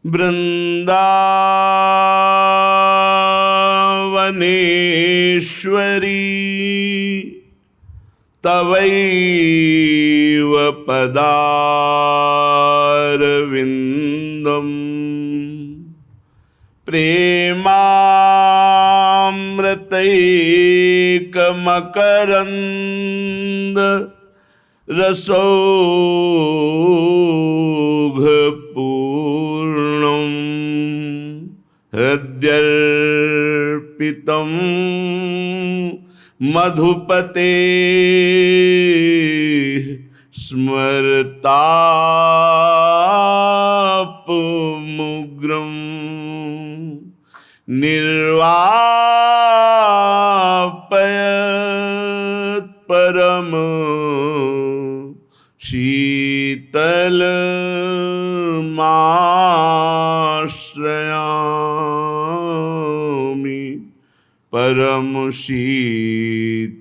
वृंदावनेश्वरी तवैव पदारविंदम प्रेमामृतैकमकरंद रसौघपूर्णं हृद्यर्पितं मधुपते स्मरतापमुग्रं निर्वापयत् परम शीतलमाश्रयामि परम शीतलमाश्रयामि।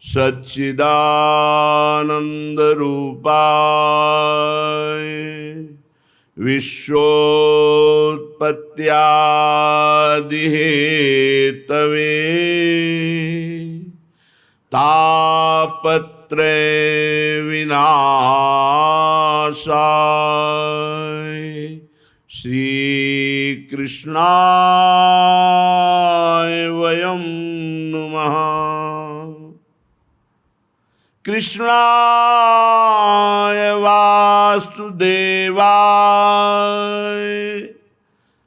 सच्चिदानंदरूपाय विश्वोत्पत्त्यादिहेतवे तापत्रय विनाशाय श्रीकृष्णाय वयं नुमः। कृष्णाय वासुदेवाय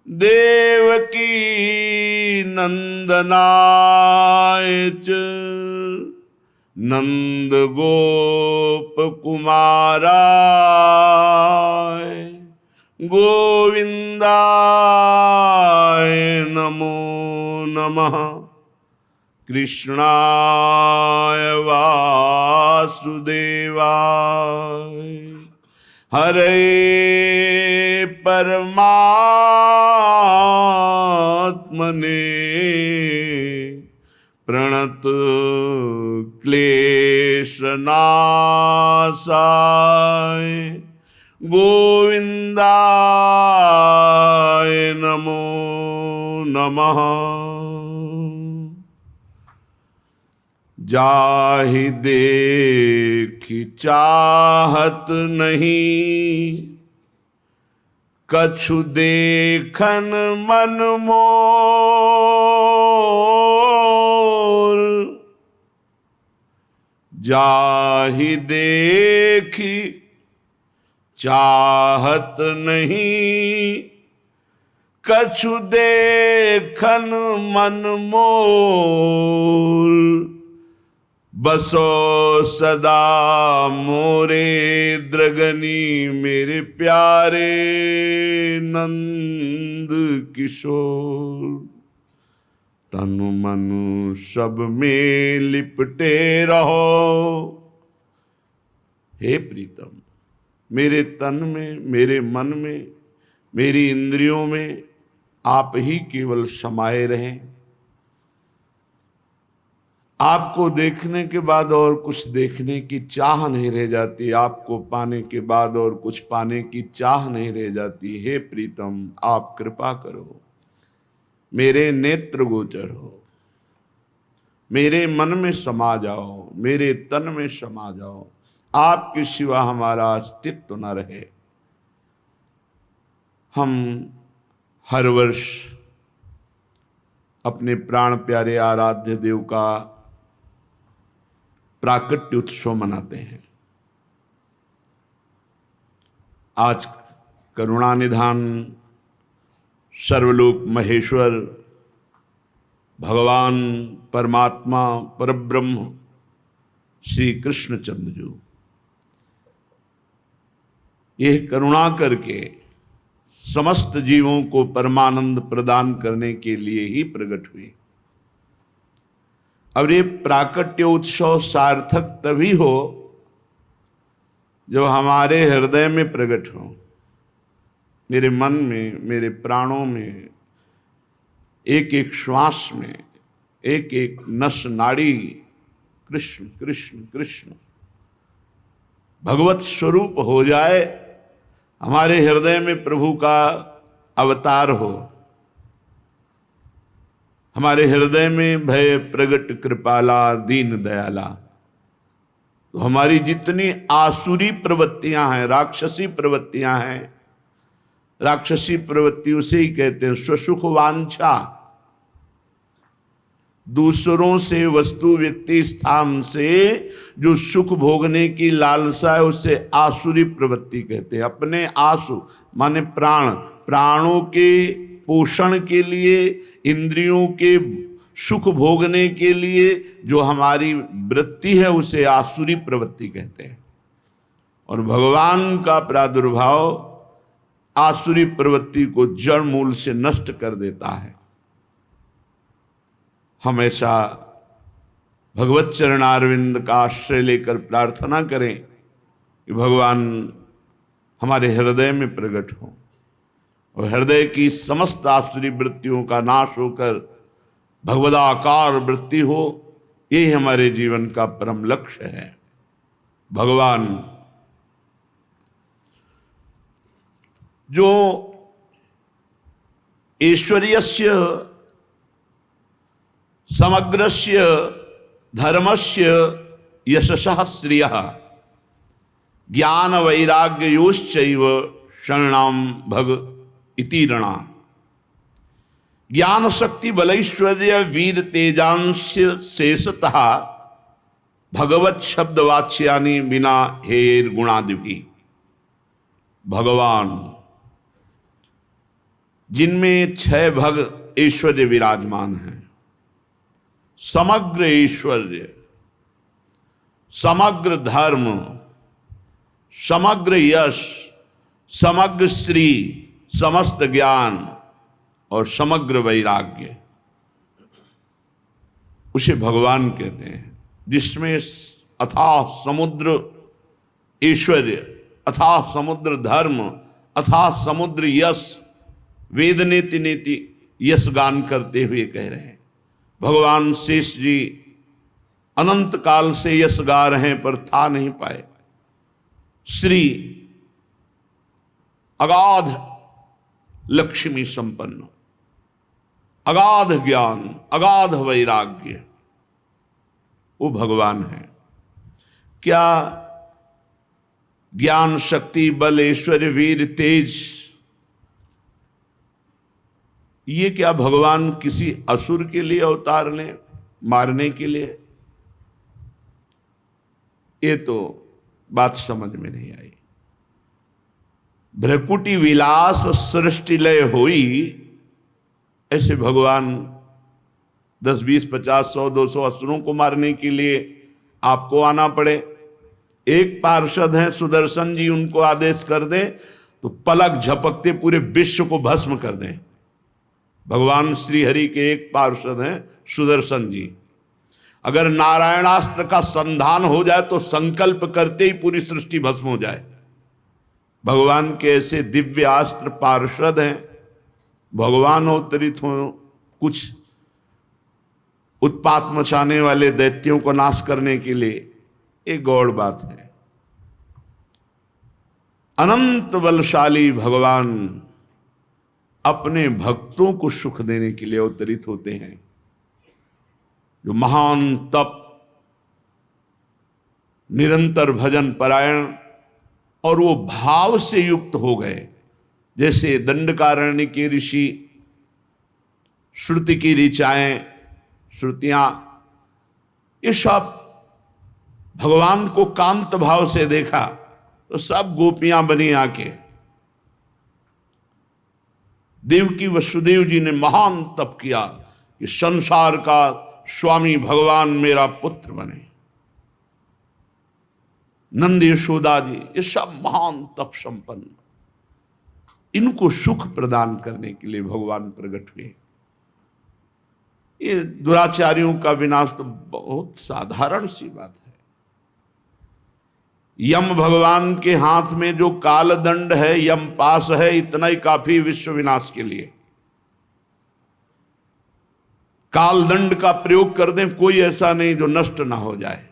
देवकी नंदनाय च नंदगोपकुमाराय गोविंदाय नमो नमः। कृष्णाय वासुदेवाय हरे परमात्मने प्रणत क्लेशनाशाय गोविंदाय नमो नमः। जाहि देखि चाहत नहीं कछु देखन मन मोर। जाहि देखि चाहत नहीं कछु देखन मन मोर। बसो सदा मोरे दृगनी मेरे प्यारे नंद किशोर। तनु मनु सब में लिपटे रहो। हे प्रीतम, मेरे तन में, मेरे मन में, मेरी इंद्रियों में आप ही केवल समाये रहें। आपको देखने के बाद और कुछ देखने की चाह नहीं रह जाती, आपको पाने के बाद और कुछ पाने की चाह नहीं रह जाती। हे प्रीतम, आप कृपा करो, मेरे नेत्र गोचर हो, मेरे मन में समा जाओ, मेरे तन में समा जाओ। आपके सिवा हमारा अस्तित्व न रहे। हम हर वर्ष अपने प्राण प्यारे आराध्य देव का प्राकट्य उत्सव मनाते हैं। आज करुणानिधान सर्वलोक महेश्वर भगवान परमात्मा परब्रह्म श्री कृष्णचंद्र जी यह करुणा करके समस्त जीवों को परमानंद प्रदान करने के लिए ही प्रकट हुए। अब ये प्राकट्य उत्सव सार्थक तभी हो जब हमारे हृदय में प्रकट हो, मेरे मन में, मेरे प्राणों में, एक एक श्वास में, एक एक नस नाड़ी कृष्ण कृष्ण कृष्ण भगवत स्वरूप हो जाए, हमारे हृदय में प्रभु का अवतार हो, हमारे हृदय में भय प्रगट कृपाला दीन दयाला, तो हमारी जितनी आसुरी प्रवृत्तियां हैं, राक्षसी प्रवृत्तियां हैं, राक्षसी प्रवृत्ति उसे ही कहते हैं स्वसुख वांछा, दूसरों से वस्तु व्यक्ति स्थान से जो सुख भोगने की लालसा है उसे आसुरी प्रवृत्ति कहते हैं। अपने आसु माने प्राण, प्राणों के पोषण के लिए, इंद्रियों के सुख भोगने के लिए जो हमारी वृत्ति है उसे आसुरी प्रवृत्ति कहते हैं। और भगवान का प्रादुर्भाव आसुरी प्रवृत्ति को जड़ मूल से नष्ट कर देता है। हमेशा भगवत चरणारविंद का आश्रय लेकर प्रार्थना करें कि भगवान हमारे हृदय में प्रकट हो और हृदय की समस्त आसुरी वृत्तियों का नाश होकर भगवदाकार वृत्ति हो। यही हमारे जीवन का परम लक्ष्य है। भगवान जो ऐश्वर्यस्य समग्रस्य धर्मस्य यशसः श्रियः ज्ञान वैराग्ययोश्चैव शरणाम भग इति रणा। ज्ञान शक्ति बलैश्वर्य वीर तेजांश शेषतः भगवत शब्द वाच्यानि बिना हेर गुणादिभि। भगवान जिनमें 6 भग ऐश्वर्य विराजमान है, समग्र ऐश्वर्य, समग्र धर्म, समग्र यश, समग्र श्री, समस्त ज्ञान और समग्र वैराग्य, उसे भगवान कहते हैं। जिसमें अथाह समुद्र ऐश्वर्य, अथाह समुद्र धर्म, अथाह समुद्र यश, वेद नेति नेति यश गान करते हुए कह रहे हैं। भगवान शेष जी अनंत काल से यश गा रहे हैं पर था नहीं पाए। श्री अगाध लक्ष्मी संपन्न, अगाध ज्ञान, अगाध वैराग्य, वो भगवान है। क्या ज्ञान शक्ति बल ऐश्वर्य वीर तेज, ये क्या भगवान किसी असुर के लिए अवतार लें, मारने के लिए? ये तो बात समझ में नहीं आई। भ्रकुटी विलास सृष्टि लय होई, ऐसे भगवान 10 20 50 100 200 असुरों को मारने के लिए आपको आना पड़े। एक पार्षद हैं सुदर्शन जी, उनको आदेश कर दें तो पलक झपकते पूरे विश्व को भस्म कर दें। भगवान श्री हरि के एक पार्षद हैं सुदर्शन जी। अगर नारायणास्त्र का संधान हो जाए तो संकल्प करते ही पूरी सृष्टि भस्म हो जाए। भगवान के ऐसे दिव्य अस्त्र पार्षद हैं। भगवान अवतरित हो कुछ उत्पात मचाने वाले दैत्यों को नाश करने के लिए, एक गौड़ बात है। अनंत बलशाली भगवान अपने भक्तों को सुख देने के लिए अवतरित होते हैं। जो महान तप, निरंतर भजन परायण और वो भाव से युक्त हो गए, जैसे दंडकारण्य के ऋषि श्रुति की ऋचाएं, श्रुतियां, ये सब भगवान को कांत भाव से देखा तो सब गोपियां बनी आके। देवकी वसुदेव जी ने महान तप किया कि संसार का स्वामी भगवान मेरा पुत्र बने। नंद यशोदा जी, ये सब महान तप संपन्न, इनको सुख प्रदान करने के लिए भगवान प्रकट हुए। ये दुराचारियों का विनाश तो बहुत साधारण सी बात है। यम भगवान के हाथ में जो कालदंड है, यम पास है, इतना ही काफी विश्व विनाश के लिए। कालदंड का प्रयोग कर दें, कोई ऐसा नहीं जो नष्ट ना हो जाए।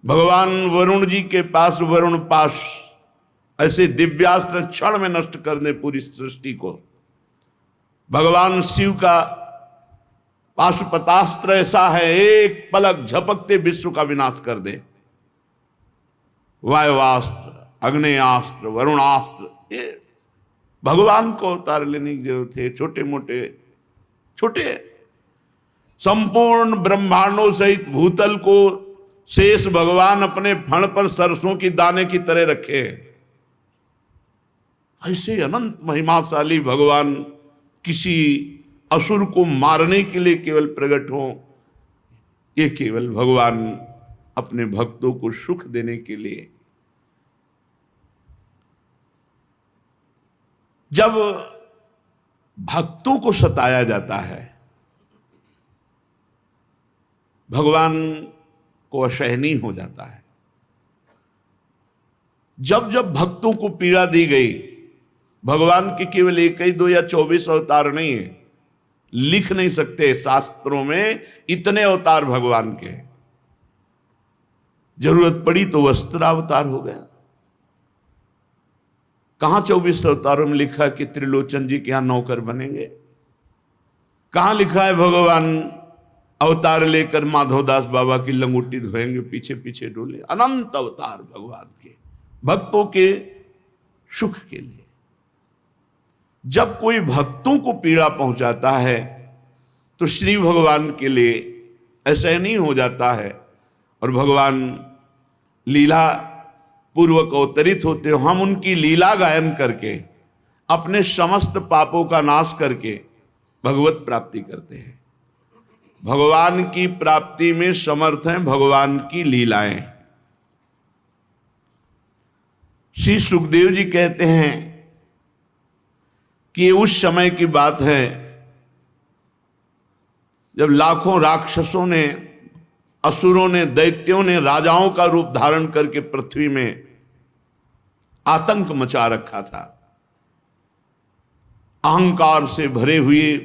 भगवान वरुण जी के पास वरुण पाश, ऐसे दिव्यास्त्र क्षण में नष्ट कर दे पूरी सृष्टि को। भगवान शिव का पाशुपतास्त्र ऐसा है, एक पलक झपकते विश्व का विनाश कर दे। वायुवास्त्र, अग्नेयास्त्र, वरुणास्त्र, ये भगवान को अवतार लेने की जरूरत है। छोटे मोटे छोटे संपूर्ण ब्रह्मांडों सहित भूतल को शेष भगवान अपने फण पर सरसों की दाने की तरह रखे। ऐसे अनंत महिमाशाली भगवान किसी असुर को मारने के लिए केवल प्रकट हो, ये केवल भगवान अपने भक्तों को सुख देने के लिए। जब भक्तों को सताया जाता है, भगवान को असहनीय हो जाता है। जब जब भक्तों को पीड़ा दी गई, भगवान के केवल 1 2 या 24 अवतार नहीं है, लिख नहीं सकते शास्त्रों में इतने अवतार भगवान के। जरूरत पड़ी तो वस्त्रावतार हो गया। कहां 24 अवतारों में लिखा है कि त्रिलोचन जी के यहां नौकर बनेंगे? कहां लिखा है भगवान अवतार लेकर माधवदास बाबा की लंगोटी धोएंगे, पीछे पीछे डोले? अनंत अवतार भगवान के, भक्तों के सुख के लिए। जब कोई भक्तों को पीड़ा पहुंचाता है तो श्री भगवान के लिए ऐसा नहीं हो जाता है और भगवान लीला पूर्वक अवतरित होते हो। हम उनकी लीला गायन करके अपने समस्त पापों का नाश करके भगवत प्राप्ति करते हैं। भगवान की प्राप्ति में समर्थ हैं भगवान की लीलाएं। श्री सुखदेव जी कहते हैं कि ये उस समय की बात है जब लाखों राक्षसों ने, असुरों ने, दैत्यों ने राजाओं का रूप धारण करके पृथ्वी में आतंक मचा रखा था। अहंकार से भरे हुए,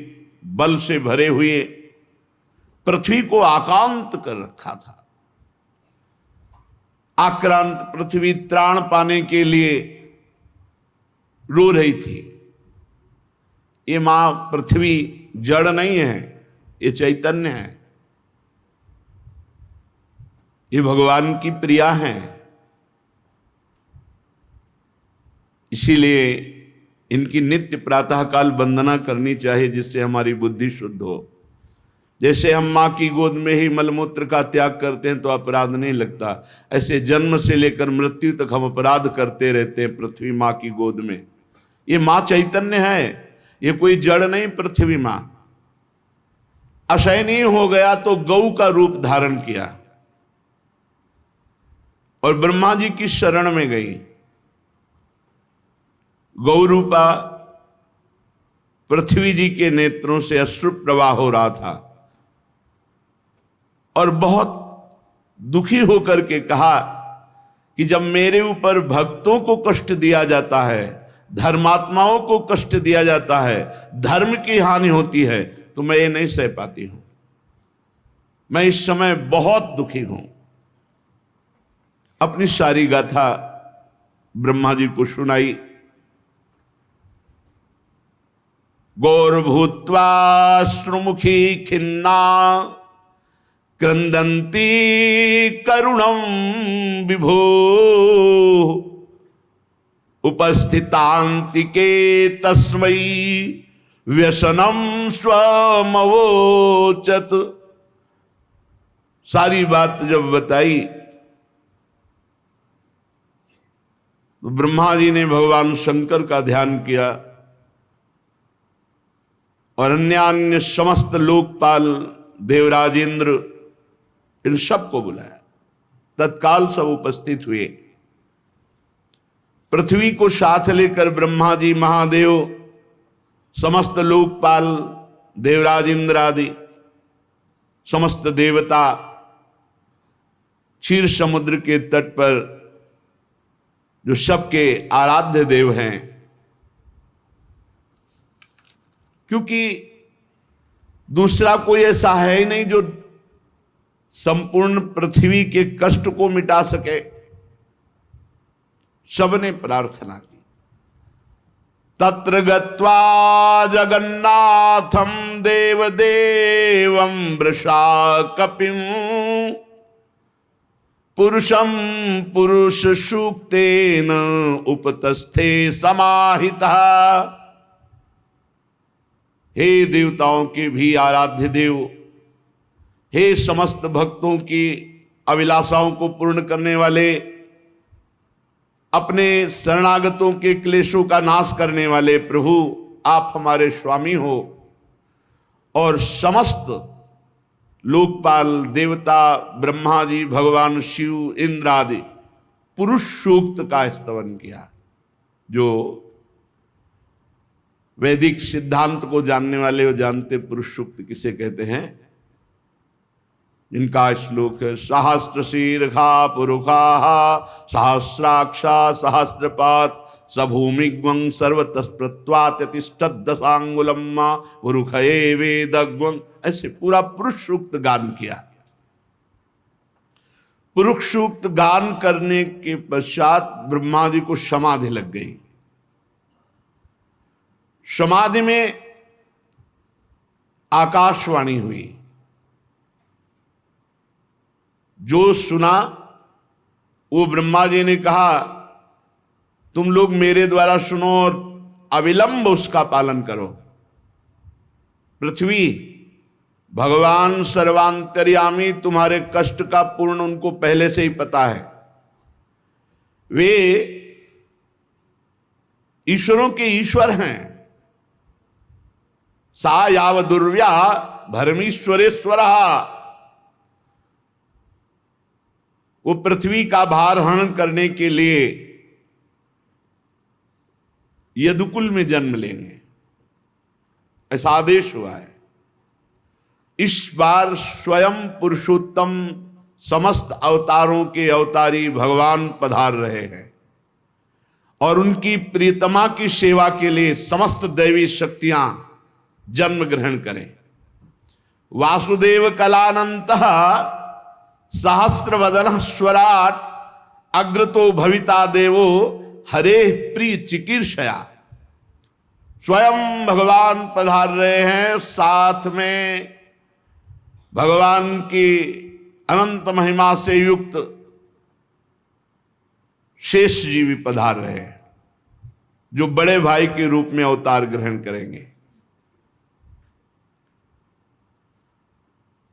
बल से भरे हुए पृथ्वी को आक्रांत कर रखा था। आक्रांत पृथ्वी त्राण पाने के लिए रो रही थी। ये मां पृथ्वी जड़ नहीं है, ये चैतन्य है, ये भगवान की प्रिया है। इसीलिए इनकी नित्य प्रातःकाल वंदना करनी चाहिए, जिससे हमारी बुद्धि शुद्ध हो। जैसे हम माँ की गोद में ही मलमूत्र का त्याग करते हैं तो अपराध नहीं लगता, ऐसे जन्म से लेकर मृत्यु तक हम अपराध करते रहते हैं पृथ्वी माँ की गोद में। ये माँ चैतन्य है, ये कोई जड़ नहीं। पृथ्वी माँ असहनीय हो गया तो गौ का रूप धारण किया और ब्रह्मा जी की शरण में गई। गौ रूपा पृथ्वी जी के नेत्रों से अश्रु प्रवाह हो रहा था और बहुत दुखी होकर के कहा कि जब मेरे ऊपर भक्तों को कष्ट दिया जाता है, धर्मात्माओं को कष्ट दिया जाता है, धर्म की हानि होती है, तो मैं ये नहीं सह पाती हूं। मैं इस समय बहुत दुखी हूं। अपनी सारी गाथा ब्रह्मा जी को सुनाई। गौरभूत्वा श्रुमुखी खिन्ना क्रंदन्ती करुणम विभो उपस्थितांतिके तस्मै व्यसनम स्वमवोचत। सारी बात जब बताई तो ब्रह्मा जी ने भगवान शंकर का ध्यान किया और अन्य समस्त लोकपाल, देवराज इंद्र, इन सबको बुलाया। तत्काल सब उपस्थित हुए। पृथ्वी को साथ लेकर ब्रह्मा जी, महादेव, समस्त लोकपाल, देवराज इंद्र आदि समस्त देवता क्षीर समुद्र के तट पर जो सबके आराध्य देव हैं, क्योंकि दूसरा कोई ऐसा है ही नहीं जो संपूर्ण पृथ्वी के कष्ट को मिटा सके। सबने प्रार्थना की। तत्र गत्वा जगन्नाथम देवदेवं वृषा कपिम पुरुषं पुरुष सूक्तेन उपतस्थे समाहितः। हे देवताओं के भी आराध्य देव, हे समस्त भक्तों की अभिलाषाओं को पूर्ण करने वाले, अपने शरणागतों के क्लेशों का नाश करने वाले प्रभु, आप हमारे स्वामी हो और समस्त लोकपाल देवता ब्रह्मा जी, भगवान शिव, इंद्र आदि पुरुष सूक्त का स्तवन किया। जो वैदिक सिद्धांत को जानने वाले वो जानते पुरुष सूक्त किसे कहते हैं। इनका श्लोक है सहस्त्र शीर्षा पुरुषा सहस्राक्षा सहस्रपात सभूमिग्वं सर्वतस्प्रत्वातिष्ठत् दशांगुलम पुरुषये वेदग्वं। ऐसे पूरा पुरुष सूक्त गान किया। पुरुष सूक्त गान करने के पश्चात ब्रह्मा जी को समाधि लग गई। समाधि में आकाशवाणी हुई। जो सुना वो ब्रह्मा जी ने कहा तुम लोग मेरे द्वारा सुनो और अविलंब उसका पालन करो। पृथ्वी, भगवान सर्वांतर्यामी, तुम्हारे कष्ट का पूर्ण उनको पहले से ही पता है। वे ईश्वरों के ईश्वर हैं। सा याव दुर्व्या धर्मीश्वरेश्वरः। वो पृथ्वी का भार हरण करने के लिए यदुकुल में जन्म लेंगे, ऐसा आदेश हुआ है। इस बार स्वयं पुरुषोत्तम समस्त अवतारों के अवतारी भगवान पधार रहे हैं और उनकी प्रियतमा की सेवा के लिए समस्त दैवी शक्तियां जन्म ग्रहण करें। वासुदेव कलानंतः सहस्रवदन स्वराट अग्रतो भविता देवो हरे प्रिय चिकीर्षया। स्वयं भगवान पधार रहे हैं, साथ में भगवान की अनंत महिमा से युक्त शेष जी भी पधार रहे हैं, जो बड़े भाई के रूप में अवतार ग्रहण करेंगे।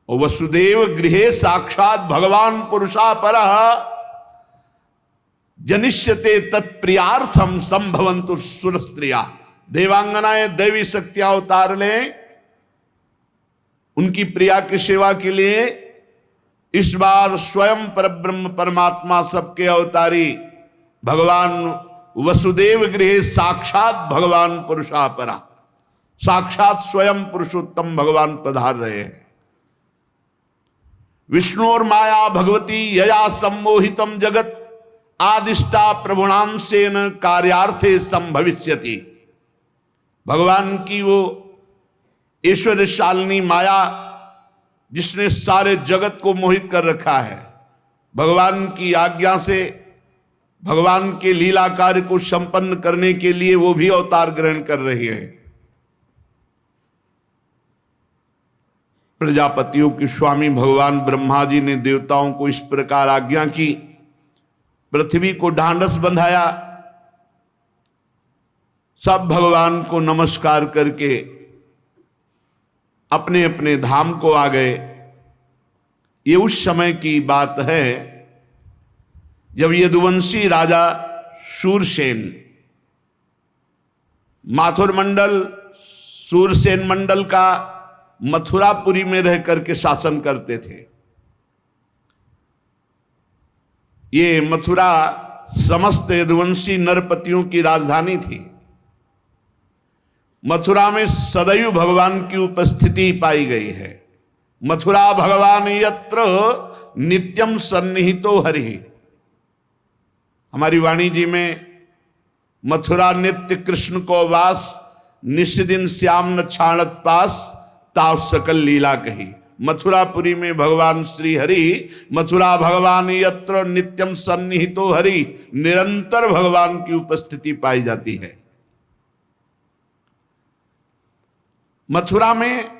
वसुदेव गृहे साक्षात भगवान पुरुषा परः जनिष्यते तत्प्रियार्थम संभवन्तु सुरस्त्रिया। देवांगनाएं दैवी शक्तियां अवतार लें उनकी प्रिया की सेवा के लिए। इस बार स्वयं परब्रह्म परमात्मा सबके अवतारी भगवान वसुदेव गृहे साक्षात भगवान पुरुषा परा, साक्षात स्वयं पुरुषोत्तम भगवान पधार रहे हैं। विष्णुर माया भगवती यया सम्मोहितम जगत आदिष्टा प्रभुणांशेन कार्यार्थे संभविष्यति। भगवान की वो ईश्वर शालिनी माया जिसने सारे जगत को मोहित कर रखा है, भगवान की आज्ञा से भगवान के लीला कार्य को संपन्न करने के लिए वो भी अवतार ग्रहण कर रही है। प्रजापतियों के स्वामी भगवान ब्रह्मा जी ने देवताओं को इस प्रकार आज्ञा की, पृथ्वी को ढांढस बंधाया। सब भगवान को नमस्कार करके अपने अपने धाम को आ गए। ये उस समय की बात है जब यदुवंशी राजा शूरसेन माथुर मंडल शूरसेन मंडल का मथुरापुरी में रह करके शासन करते थे। ये मथुरा समस्त यदुवंशी नरपतियों की राजधानी थी। मथुरा में सदैव भगवान की उपस्थिति पाई गई है। मथुरा भगवान यत्र नित्यम सन्निहितो हरि। हमारी वाणी जी में मथुरा नित्य कृष्ण को वास, निष्दिन श्याम न छाणत पास, ताव सकल लीला कही। मथुरापुरी में भगवान श्री हरि, मथुरा भगवान यत्र नित्यम सन्निहितो हरि, निरंतर भगवान की उपस्थिति पाई जाती है। मथुरा में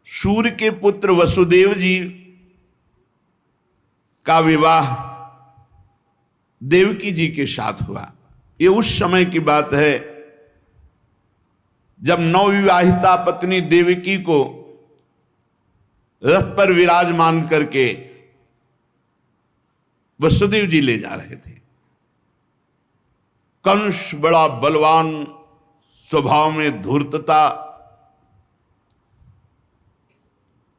सूर्य के पुत्र वसुदेव जी का विवाह देवकी जी के साथ हुआ। ये उस समय की बात है जब नवविवाहिता पत्नी देवकी को रथ पर विराजमान करके वसुदेव जी ले जा रहे थे। कंस बड़ा बलवान, स्वभाव में धूर्तता,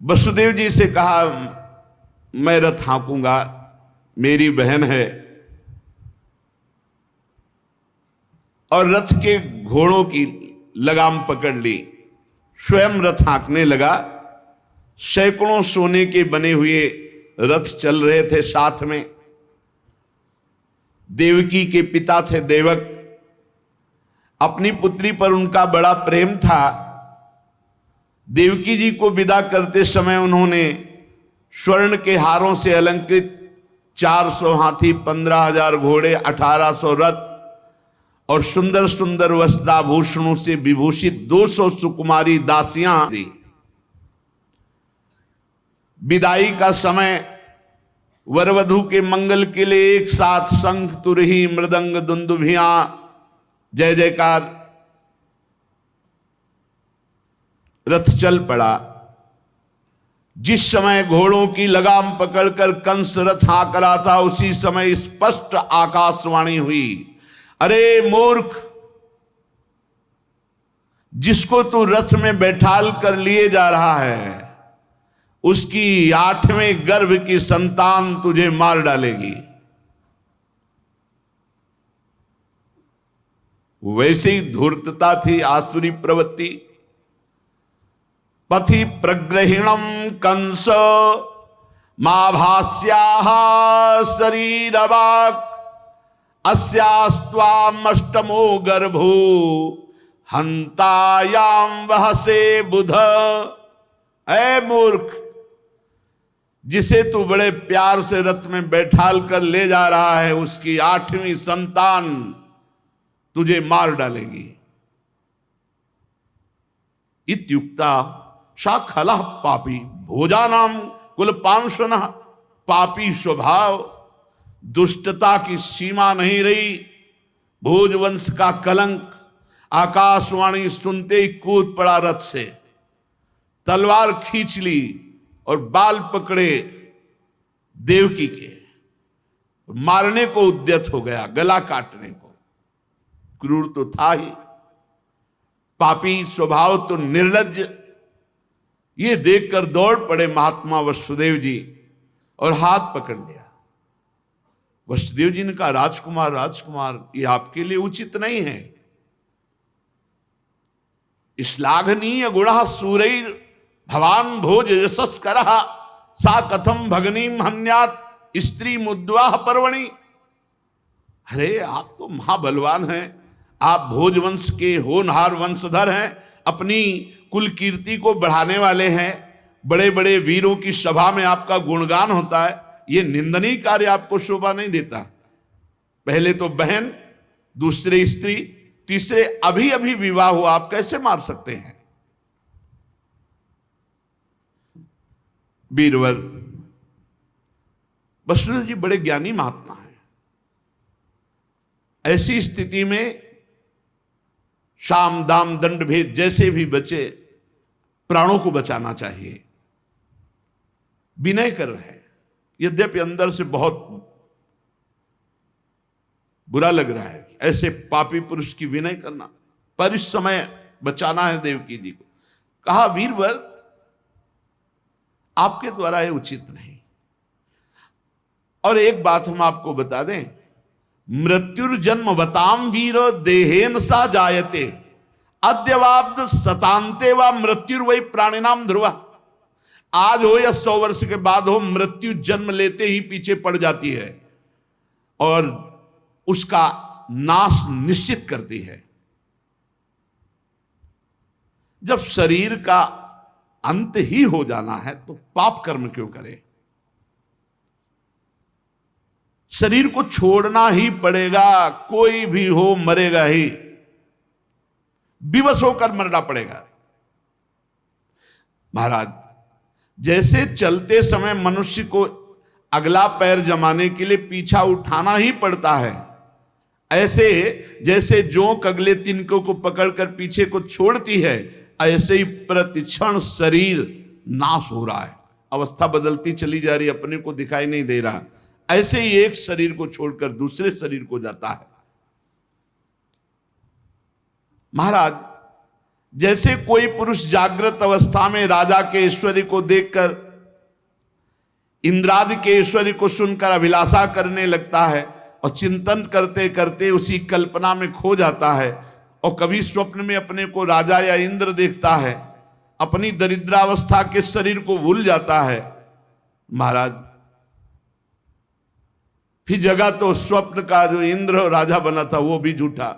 वसुदेव जी से कहा मैं रथ हाँकूंगा, मेरी बहन है, और रथ के घोड़ों की लगाम पकड़ ली, स्वयं रथ हाँकने लगा। सैकड़ों सोने के बने हुए रथ चल रहे थे साथ में। देवकी के पिता थे देवक, अपनी पुत्री पर उनका बड़ा प्रेम था। देवकी जी को विदा करते समय उन्होंने स्वर्ण के हारों से अलंकृत 400 हाथी, 15,000 घोड़े, 1800 रथ और सुंदर सुंदर वस्त्राभूषणों से विभूषित 200 सुकुमारी दासियां दी। विदाई का समय वर वधू के मंगल के लिए एक साथ शंख, तुरही, मृदंग, दुंदुभियां, जय जयकार, रथ चल पड़ा। जिस समय घोड़ों की लगाम पकड़कर कंस रथ हाँक रहा था, उसी समय स्पष्ट आकाशवाणी हुई, अरे मूर्ख, जिसको तू रथ में बैठाल कर लिए जा रहा है, उसकी 8वें गर्भ की संतान तुझे मार डालेगी। वैसे ही धूर्तता थी, आसुरी प्रवृत्ति। पथि प्रग्रहिणम कंस माभास्याः शरीरवाक्, अस्यास्त्वाम अष्टमो गर्भो हंतायाम वहसे बुध। ऐ मूर्ख, जिसे तू बड़े प्यार से रथ में बैठाल कर ले जा रहा है, उसकी 8वीं संतान तुझे मार डालेगी। इत्युक्ता सा खलः पापी भोजानाम कुलपांशुनः। पापी स्वभाव, दुष्टता की सीमा नहीं रही। भोजवंश का कलंक। आकाशवाणी सुनते ही कूद पड़ा रथ से, तलवार खींच ली और बाल पकड़े देवकी के, मारने को उद्यत हो गया, गला काटने को। क्रूर तो था ही, पापी स्वभाव तो निर्लज्ज। ये देखकर दौड़ पड़े महात्मा वसुदेव जी और हाथ पकड़ लिया। वसुदेव जी ने कहा, राजकुमार राजकुमार, ये आपके लिए उचित नहीं है। श्लाघनीय गुणः सूरैर भवान भोज यशस्करः, सा कथम भगनीम हन्यात स्त्री मुद्वाह पर्वणि। अरे आप तो महाबलवान हैं, आप भोजवंश के होनहार वंशधर हैं, अपनी कुल कीर्ति को बढ़ाने वाले हैं, बड़े बड़े वीरों की सभा में आपका गुणगान होता है। ये निंदनीय कार्य आपको शोभा नहीं देता। पहले तो बहन, दूसरे स्त्री, तीसरे अभी अभी विवाह हुआ, आप कैसे मार सकते हैं? बीरबल वसुदेव जी बड़े ज्ञानी महात्मा हैं। ऐसी स्थिति में साम दाम दंड भेद जैसे भी बचे, प्राणों को बचाना चाहिए। विनय कर रहे हैं, यद्यपि अंदर से बहुत बुरा लग रहा है कि ऐसे पापी पुरुष की विनय करना, पर इस समय बचाना है देवकी जी को। कहा, वीरवर आपके द्वारा ये उचित नहीं। और एक बात हम आपको बता दें, मृत्युर्जन्म वताम वीर देहेन सा जायते, अद्यवाब्द सतांते व मृत्युर्वै प्राणिनाम ध्रुवा। आज हो या 100 वर्ष के बाद हो, मृत्यु जन्म लेते ही पीछे पड़ जाती है और उसका नाश निश्चित करती है। जब शरीर का अंत ही हो जाना है तो पाप कर्म क्यों करे? शरीर को छोड़ना ही पड़ेगा, कोई भी हो मरेगा ही, विवश होकर मरना पड़ेगा। महाराज, जैसे चलते समय मनुष्य को अगला पैर जमाने के लिए पीछा उठाना ही पड़ता है, ऐसे जैसे जोंक अगले तिनकों को पकड़कर पीछे को छोड़ती है, ऐसे ही प्रतिक्षण शरीर नाश हो रहा है, अवस्था बदलती चली जा रही, अपने को दिखाई नहीं दे रहा। ऐसे ही एक शरीर को छोड़कर दूसरे शरीर को जाता है। महाराज, जैसे कोई पुरुष जागृत अवस्था में राजा के ऐश्वर्य को देखकर, इंद्रादि के ऐश्वर्य को सुनकर अभिलाषा करने लगता है और चिंतन करते करते उसी कल्पना में खो जाता है, और कभी स्वप्न में अपने को राजा या इंद्र देखता है, अपनी दरिद्रावस्था के शरीर को भूल जाता है। महाराज, फिर जगह तो स्वप्न का जो इंद्र और राजा बना था वो भी झूठा।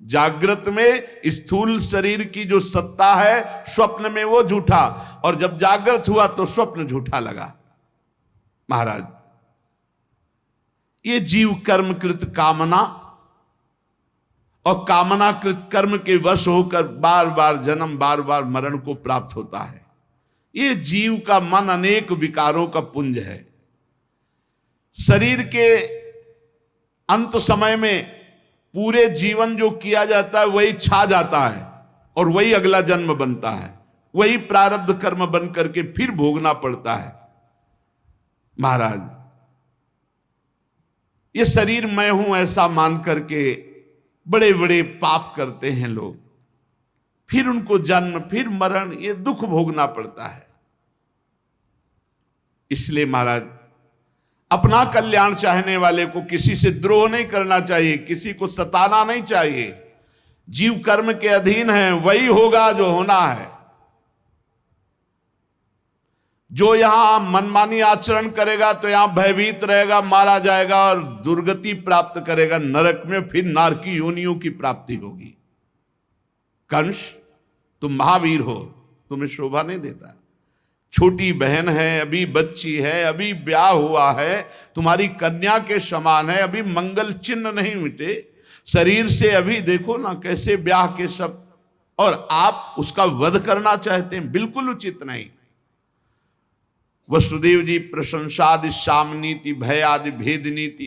जागृत में स्थूल शरीर की जो सत्ता है, स्वप्न में वो झूठा, और जब जागृत हुआ तो स्वप्न झूठा लगा। महाराज, ये जीव कर्मकृत कामना और कामनाकृत कर्म के वश होकर बार बार जन्म, बार बार मरण को प्राप्त होता है। ये जीव का मन अनेक विकारों का पुंज है। शरीर के अंत समय में पूरे जीवन जो किया जाता है वही छा जाता है, और वही अगला जन्म बनता है, वही प्रारब्ध कर्म बन करके फिर भोगना पड़ता है। महाराज, ये शरीर मैं हूं ऐसा मान करके बड़े बड़े पाप करते हैं लोग, फिर उनको जन्म, फिर मरण, ये दुख भोगना पड़ता है। इसलिए महाराज, अपना कल्याण चाहने वाले को किसी से द्रोह नहीं करना चाहिए, किसी को सताना नहीं चाहिए। जीव कर्म के अधीन है, वही होगा जो होना है। जो यहां मनमानी आचरण करेगा तो यहां भयभीत रहेगा, मारा जाएगा और दुर्गति प्राप्त करेगा नरक में, फिर नारकी योनियों की प्राप्ति होगी। कंस, तुम महावीर हो, तुम्हें शोभा नहीं देता। छोटी बहन है, अभी बच्ची है, अभी ब्याह हुआ है, तुम्हारी कन्या के समान है, अभी मंगल चिन्ह नहीं मिटे शरीर से, अभी देखो ना कैसे ब्याह के सब, और आप उसका वध करना चाहते हैं, बिल्कुल उचित नहीं। वसुदेव जी प्रशंसादि शाम नीति भय आदि भेद नीति,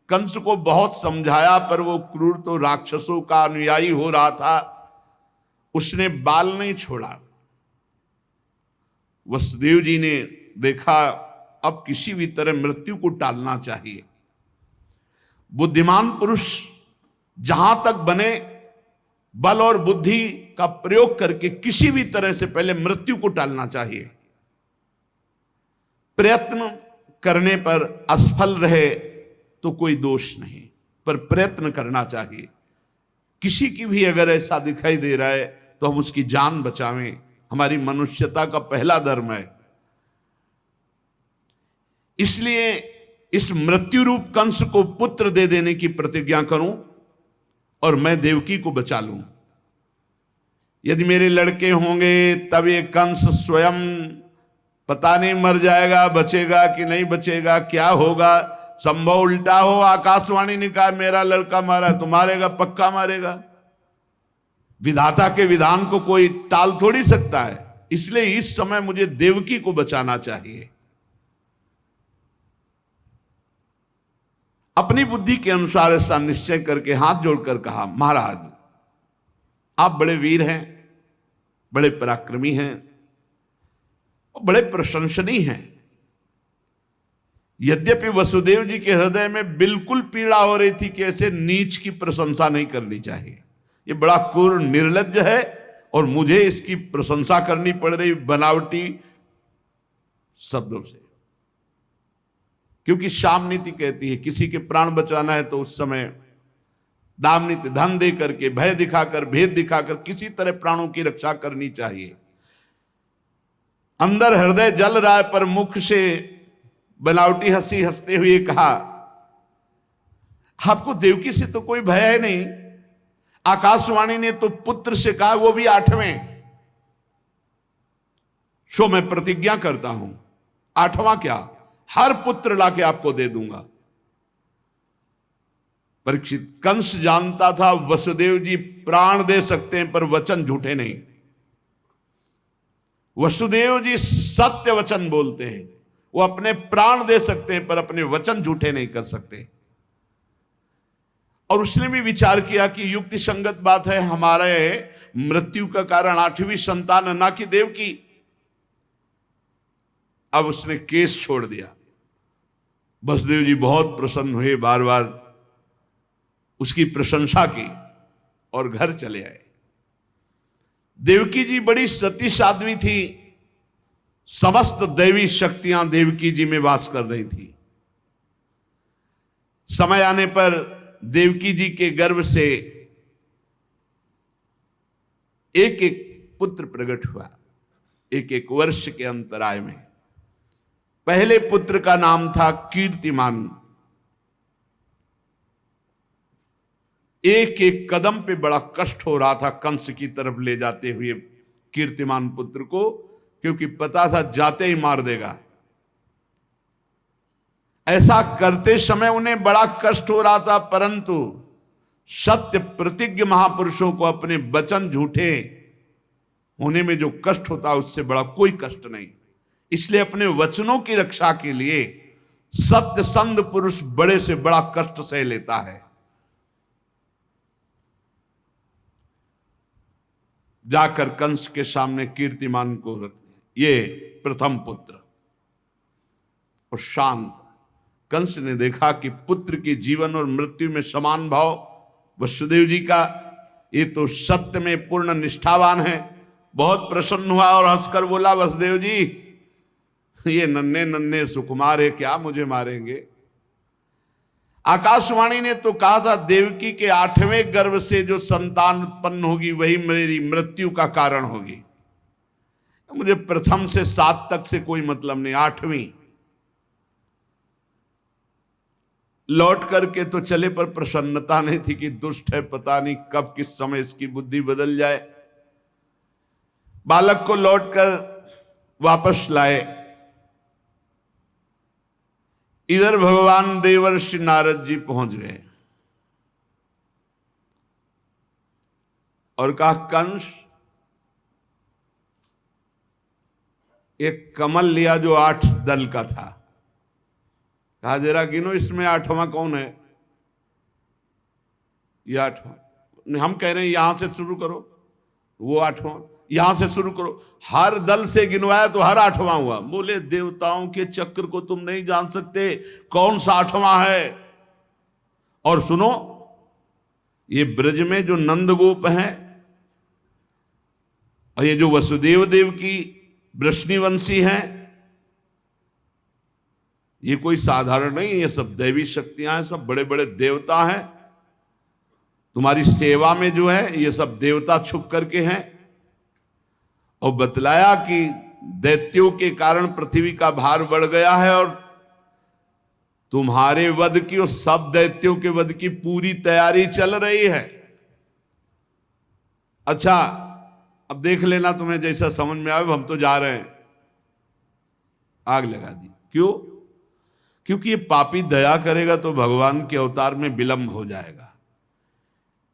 कंस को बहुत समझाया, पर वो क्रूर तो राक्षसों का अनुयायी हो रहा था, उसने बाल नहीं छोड़ा। वसुदेव जी ने देखा अब किसी भी तरह मृत्यु को टालना चाहिए। बुद्धिमान पुरुष जहां तक बने बल और बुद्धि का प्रयोग करके किसी भी तरह से पहले मृत्यु को टालना चाहिए। प्रयत्न करने पर असफल रहे तो कोई दोष नहीं, पर प्रयत्न करना चाहिए। किसी की भी अगर ऐसा दिखाई दे रहा है तो हम उसकी जान बचावें, हमारी मनुष्यता का पहला धर्म है। इसलिए इस मृत्यु रूप कंस को पुत्र दे देने की प्रतिज्ञा करूं और मैं देवकी को बचा लूं। यदि मेरे लड़के होंगे तब ये कंस स्वयं पता नहीं मर जाएगा, बचेगा कि नहीं बचेगा, क्या होगा। संभव उल्टा हो, आकाशवाणी ने कहा मेरा लड़का मारा तो मारेगा, पक्का मारेगा। विधाता के विधान को कोई टाल थोड़ी सकता है। इसलिए इस समय मुझे देवकी को बचाना चाहिए। अपनी बुद्धि के अनुसार ऐसा निश्चय करके हाथ जोड़कर कहा, महाराज आप बड़े वीर हैं, बड़े पराक्रमी हैं और बड़े प्रशंसनीय हैं। यद्यपि वसुदेव जी के हृदय में बिल्कुल पीड़ा हो रही थी कि ऐसे नीच की प्रशंसा नहीं करनी चाहिए, ये बड़ा क्रूर निर्लज्ज है और मुझे इसकी प्रशंसा करनी पड़ रही बनावटी शब्दों से। क्योंकि शाम नीति कहती है किसी के प्राण बचाना है तो उस समय दाम नीति, धन दे करके, भय दिखाकर, भेद दिखाकर किसी तरह प्राणों की रक्षा करनी चाहिए। अंदर हृदय जल रहा है पर मुख से बनावटी हंसी हंसते हुए कहा, आपको देवकी से तो कोई भय है नहीं। आकाशवाणी ने तो पुत्र से कहा, वो भी 8वें। सो मैं प्रतिज्ञा करता हूं, आठवां क्या, हर पुत्र लाके आपको दे दूंगा। परीक्षित, कंस जानता था वसुदेव जी प्राण दे सकते हैं पर वचन झूठे नहीं। वसुदेव जी सत्य वचन बोलते हैं, वो अपने प्राण दे सकते हैं पर अपने वचन झूठे नहीं कर सकते। और उसने भी विचार किया कि युक्ति संगत बात है, हमारे मृत्यु का कारण आठवीं संतान ना कि देव की। अब उसने केस छोड़ दिया। वसुदेव जी बहुत प्रसन्न हुए, बार बार उसकी प्रशंसा की और घर चले आए। देवकी जी बड़ी सती साध्वी थी, समस्त दैवी शक्तियां देवकी जी में वास कर रही थी। समय आने पर देवकी जी के गर्भ से एक एक पुत्र प्रकट हुआ, एक एक वर्ष के अंतराय में। पहले पुत्र का नाम था कीर्तिमान। एक एक कदम पे बड़ा कष्ट हो रहा था कंस की तरफ ले जाते हुए कीर्तिमान पुत्र को, क्योंकि पता था जाते ही मार देगा। ऐसा करते समय उन्हें बड़ा कष्ट हो रहा था, परंतु सत्य प्रतिज्ञ महापुरुषों को अपने वचन झूठे होने में जो कष्ट होता उससे बड़ा कोई कष्ट नहीं। इसलिए अपने वचनों की रक्षा के लिए सत्य संध पुरुष बड़े से बड़ा कष्ट सह लेता है। जाकर कंस के सामने कीर्तिमान को रख, ये प्रथम पुत्र। और शांत कंस ने देखा कि पुत्र के जीवन और मृत्यु में समान भाव वसुदेव जी का, ये तो सत्य में पूर्ण निष्ठावान है। बहुत प्रसन्न हुआ और हंसकर बोला, वसुदेव जी ये नन्हे नन्हे सुकुमार है, क्या मुझे मारेंगे। आकाशवाणी ने तो कहा था देवकी के 8वें गर्भ से जो संतान उत्पन्न होगी वही मेरी मृत्यु का कारण होगी। मुझे प्रथम से 7 तक से कोई मतलब नहीं, 8वीं लौट करके तो चले पर प्रसन्नता नहीं थी कि दुष्ट है, पता नहीं कब किस समय इसकी बुद्धि बदल जाए। बालक को लौटकर वापस लाए। इधर भगवान देवर्षि नारद जी पहुंच गए और कहा, कंस एक कमल लिया जो 8 दल का था। कहा जरा गिनो इसमें 8वां कौन है। ये 8वां, हम कह रहे हैं यहां से शुरू करो, वो 8वां, यहां से शुरू करो। हर दल से गिनवाया तो हर 8वां हुआ। बोले देवताओं के चक्र को तुम नहीं जान सकते, कौन सा 8वां है। और सुनो, ये ब्रज में जो नंदगोप हैं और ये जो वसुदेव देव की वृष्णिवंशी हैं, ये कोई साधारण नहीं, ये सब दैवी शक्तियां हैं, सब बड़े बड़े देवता हैं। तुम्हारी सेवा में जो है ये सब देवता छुप करके हैं। और बतलाया कि दैत्यों के कारण पृथ्वी का भार बढ़ गया है और तुम्हारे वध की और सब दैत्यों के वध की पूरी तैयारी चल रही है। अच्छा, अब देख लेना, तुम्हें जैसा समझ में आए, हम तो जा रहे हैं। आग लगा दी। क्यों? क्योंकि ये पापी दया करेगा तो भगवान के अवतार में विलंब हो जाएगा।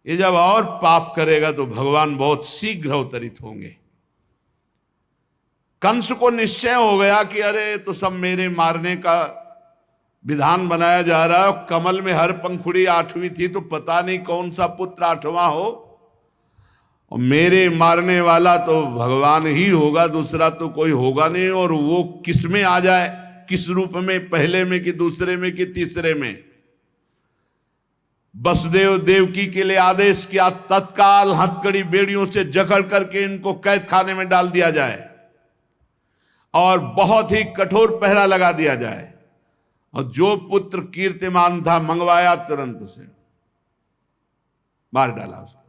ये जब और पाप करेगा तो भगवान बहुत शीघ्र अवतरित होंगे। कंस को निश्चय हो गया कि अरे तो सब मेरे मारने का विधान बनाया जा रहा है। कमल में हर पंखुड़ी 8वीं थी तो पता नहीं कौन सा पुत्र 8वां हो, और मेरे मारने वाला तो भगवान ही होगा, दूसरा तो कोई होगा नहीं। और वो किस में आ जाए, किस रूप में, पहले में कि दूसरे में कि तीसरे में। वसुदेव देवकी के लिए आदेश किया, तत्काल हथकड़ी बेड़ियों से जकड़ करके इनको कैद खाने में डाल दिया जाए और बहुत ही कठोर पहरा लगा दिया जाए। और जो पुत्र कीर्तिमान था मंगवाया, तुरंत उसे मार डाला उसको।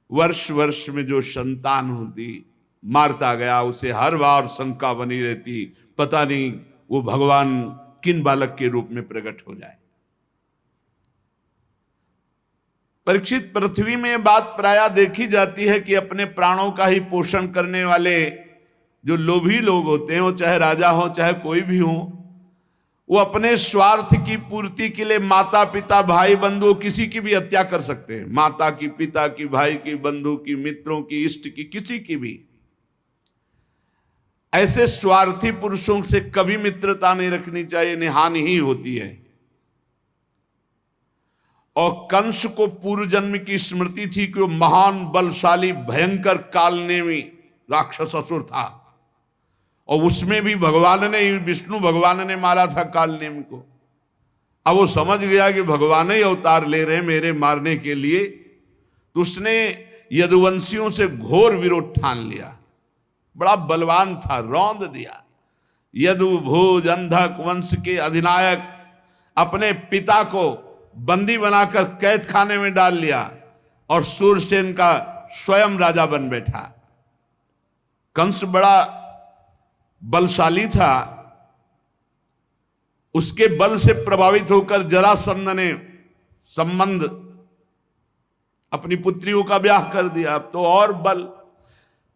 वर्ष वर्ष में जो संतान होती मारता गया, उसे हर बार शंका बनी रहती, पता नहीं वो भगवान किन बालक के रूप में प्रकट हो जाए। परीक्षित, पृथ्वी में ये बात प्रायः देखी जाती है कि अपने प्राणों का ही पोषण करने वाले जो लोभी लोग होते हैं, वो चाहे राजा हो चाहे कोई भी हो, वो अपने स्वार्थ की पूर्ति के लिए माता पिता भाई बंधु किसी की भी हत्या कर सकते हैं। माता की, पिता की, भाई की, बंधु की, मित्रों की, इष्ट की, किसी की भी। ऐसे स्वार्थी पुरुषों से कभी मित्रता नहीं रखनी चाहिए, नहीं हानि ही होती है। और कंस को पूर्व जन्म की स्मृति थी कि वो महान बलशाली भयंकर कालनेमी राक्षस असुर था, और उसमें भी भगवान ने, विष्णु भगवान ने मारा था कालनेमी को। अब वो समझ गया कि भगवान ही अवतार ले रहे हैं मेरे मारने के लिए, तो उसने यदुवंशियों से घोर विरोध ठान लिया। बड़ा बलवान था, रौंद दिया। यदु भोज अंधक वंश के अधिनायक अपने पिता को बंदी बनाकर कैद खाने में डाल लिया, और सूरसेन का स्वयं राजा बन बैठा। कंस बड़ा बलशाली था, उसके बल से प्रभावित होकर जरासंध ने संबंध अपनी पुत्रियों का ब्याह कर दिया। अब तो और बल,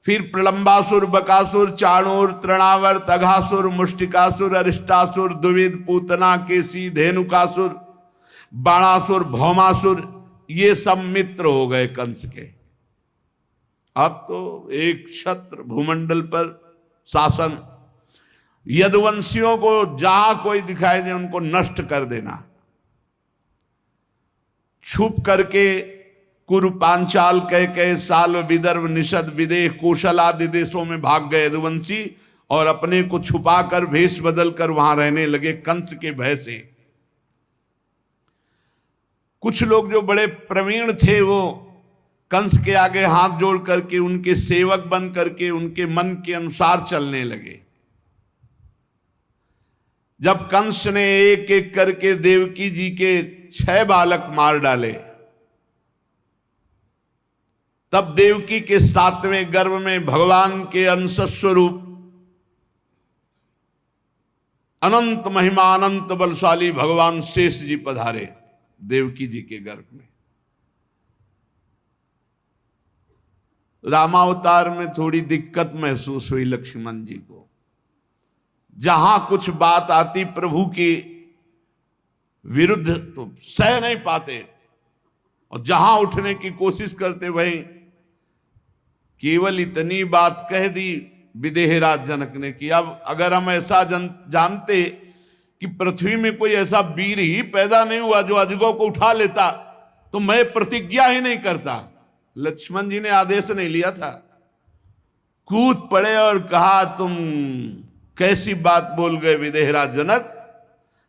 फिर प्रलंबासुर, बकासुर, चाणूर, तृणावर्त, अघासुर, मुष्टिकासुर, अरिष्टासुर, द्विविद, पूतना, केसी, धेनुकासुर, बाणासुर, भौमासुर, ये सब मित्र हो गए कंस के। अब तो एक छत्र भूमंडल पर शासन, यदुवंशियों को जहां कोई दिखाई दे उनको नष्ट कर देना। छुप करके कुरु, पांचाल, कैकेय, साल्व, विदर्भ, निषद, विदेह, कौशल आदि देशों में भाग गए यदुवंशी, और अपने को छुपाकर भेष बदलकर वहां रहने लगे कंस के भय से। कुछ लोग जो बड़े प्रवीण थे वो कंस के आगे हाथ जोड़ करके उनके सेवक बन करके उनके मन के अनुसार चलने लगे। जब कंस ने एक एक करके देवकी जी के 6 बालक मार डाले, तब देवकी के 7वें गर्भ में भगवान के अंश स्वरूप अनंत महिमा, अनंत बलशाली भगवान शेष जी पधारे देवकी जी के गर्भ में। रामावतार में थोड़ी दिक्कत महसूस हुई लक्ष्मण जी को। जहां कुछ बात आती प्रभु के विरुद्ध तो सह नहीं पाते, और जहां उठने की कोशिश करते वहीं केवल इतनी बात कह दी विदेहराज जनक ने कि अब अगर हम ऐसा जानते कि पृथ्वी में कोई ऐसा वीर ही पैदा नहीं हुआ जो अजगरों को उठा लेता, तो मैं प्रतिज्ञा ही नहीं करता। लक्ष्मण जी ने आदेश नहीं लिया था, कूद पड़े और कहा तुम कैसी बात बोल गए विदेहराज जनक,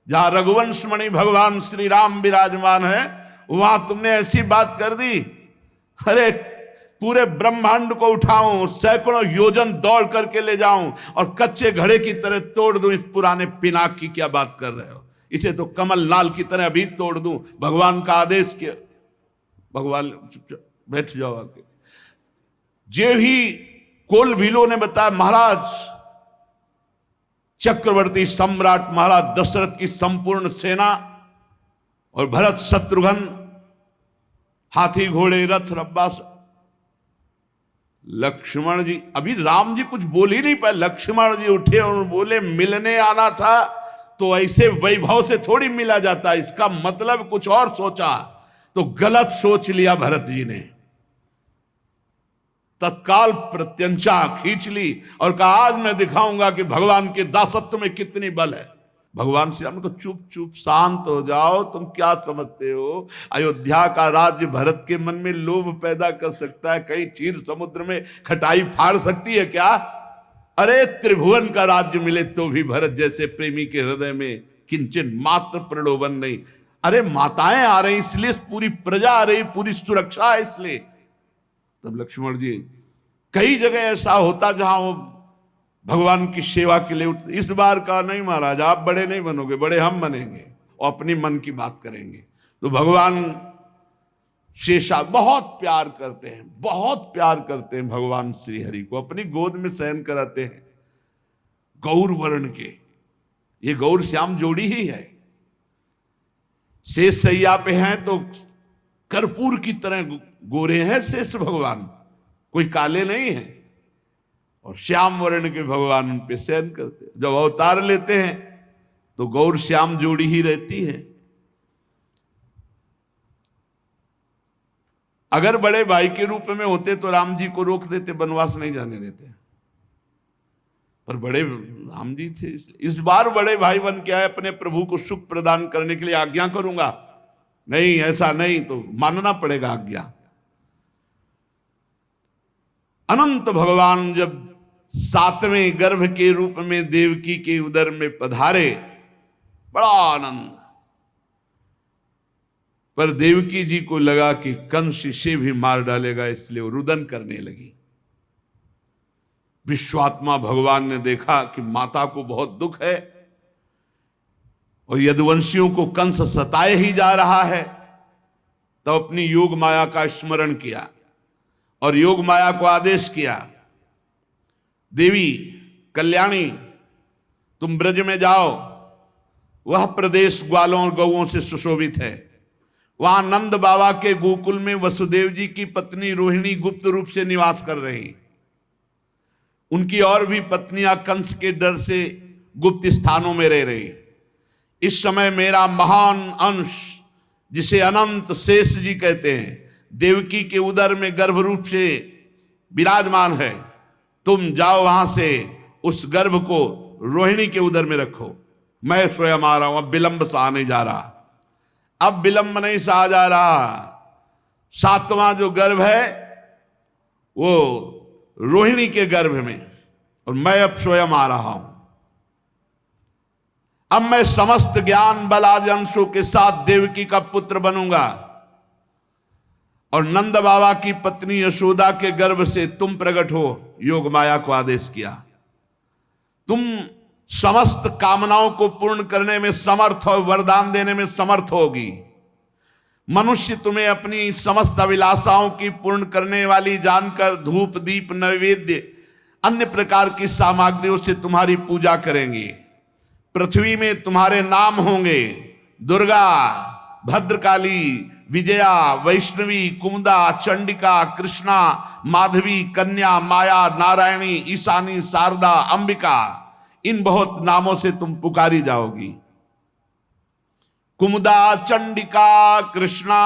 जहां रघुवंश मणि भगवान श्री राम विराजमान है वहां तुमने ऐसी बात कर दी। अरे पूरे ब्रह्मांड को उठाऊं, सैकड़ों योजन दौड़ करके ले जाऊं और कच्चे घड़े की तरह तोड़ दूं, इस पुराने पिनाक की क्या बात कर रहे हो? इसे तो कमल नाल की तरह अभी तोड़ दूं, भगवान का आदेश किया। भगवान बैठ जाओ आके। जे ही कोल भीलो ने बताया, महाराज चक्रवर्ती सम्राट महाराज दशरथ की संपूर्ण सेना और भरत शत्रुघ्न, हाथी घोड़े रथ रब्बा। लक्ष्मण जी, अभी राम जी कुछ बोल ही नहीं पाए, लक्ष्मण जी उठे और बोले मिलने आना था तो ऐसे वैभव से थोड़ी मिला जाता, इसका मतलब कुछ और सोचा, तो गलत सोच लिया भरत जी ने। तत्काल प्रत्यंचा खींच ली और कहा आज मैं दिखाऊंगा कि भगवान के दासत्व में कितनी बल है। भगवान श्री राम को चुप चुप शांत हो जाओ, तुम क्या समझते हो अयोध्या का राज्य भरत के मन में लोभ पैदा कर सकता है? कहीं चीर समुद्र में खटाई फाड़ सकती है क्या? अरे त्रिभुवन का राज्य मिले तो भी भरत जैसे प्रेमी के हृदय में किंचन मात्र प्रलोभन नहीं। अरे माताएं आ रही इसलिए पूरी प्रजा आ रही, पूरी सुरक्षा है इसलिए। तब लक्ष्मण जी, कई जगह ऐसा होता जहां वो भगवान की सेवा के लिए उठते। इस बार का नहीं महाराज, आप बड़े नहीं बनोगे, बड़े हम बनेंगे और अपनी मन की बात करेंगे। तो भगवान शेषा बहुत प्यार करते हैं, बहुत प्यार करते हैं भगवान श्री हरि को, अपनी गोद में शयन कराते हैं। गौर वर्ण के, ये गौर श्याम जोड़ी ही है। शेष सैया पे हैं तो कर्पूर की तरह गोरे हैं शेष भगवान, कोई काले नहीं है, और श्याम वर्ण के भगवान उन पे शयन करते। जब अवतार लेते हैं तो गौर श्याम जोड़ी ही रहती है। अगर बड़े भाई के रूप में होते तो राम जी को रोक देते, वनवास नहीं जाने देते, पर बड़े राम जी थे। इस बार बड़े भाई बन के आए, अपने प्रभु को सुख प्रदान करने के लिए आज्ञा करूंगा, नहीं ऐसा नहीं तो मानना पड़ेगा आज्ञा। अनंत भगवान जब 7वें गर्भ के रूप में देवकी के उदर में पधारे, बड़ा आनंद। पर देवकी जी को लगा कि कंस इसे भी मार डालेगा, इसलिए वो रुदन करने लगी। विश्वात्मा भगवान ने देखा कि माता को बहुत दुख है और यदुवंशियों को कंस सताए ही जा रहा है, तो अपनी योग माया का स्मरण किया और योग माया को आदेश किया, देवी कल्याणी तुम ब्रज में जाओ, वह प्रदेश ग्वालों और गौओं से सुशोभित है। वहां नंद बाबा के गोकुल में वसुदेव जी की पत्नी रोहिणी गुप्त रूप से निवास कर रही। उनकी और भी पत्नियां कंस के डर से गुप्त स्थानों में रह रही। इस समय मेरा महान अंश, जिसे अनंत शेष जी कहते हैं, देवकी के उदर में गर्भ रूप से विराजमान है। तुम जाओ वहां से उस गर्भ को रोहिणी के उदर में रखो। मैं स्वयं आ रहा हूं, अब विलंब सा नहीं जा रहा, अब विलंब नहीं सा जा रहा। 7वां जो गर्भ है वो रोहिणी के गर्भ में, और मैं अब स्वयं आ रहा हूं। अब मैं समस्त ज्ञान बल आदि अंशों के साथ देवकी का पुत्र बनूंगा, और नंद बाबा की पत्नी यशोदा के गर्भ से तुम प्रकट हो। योग माया को आदेश किया, तुम समस्त कामनाओं को पूर्ण करने में समर्थ और वरदान देने में समर्थ होगी। मनुष्य तुम्हें अपनी समस्त अभिलाषाओं की पूर्ण करने वाली जानकर धूप दीप नैवेद्य अन्य प्रकार की सामग्रियों से तुम्हारी पूजा करेंगे। पृथ्वी में तुम्हारे नाम होंगे, दुर्गा, भद्रकाली, विजया, वैष्णवी, कुमुदा, चंडिका, कृष्णा, माधवी, कन्या, माया, नारायणी, ईशानी, शारदा, अंबिका, इन बहुत नामों से तुम पुकारी जाओगी। कुमुदा, चंडिका, कृष्णा,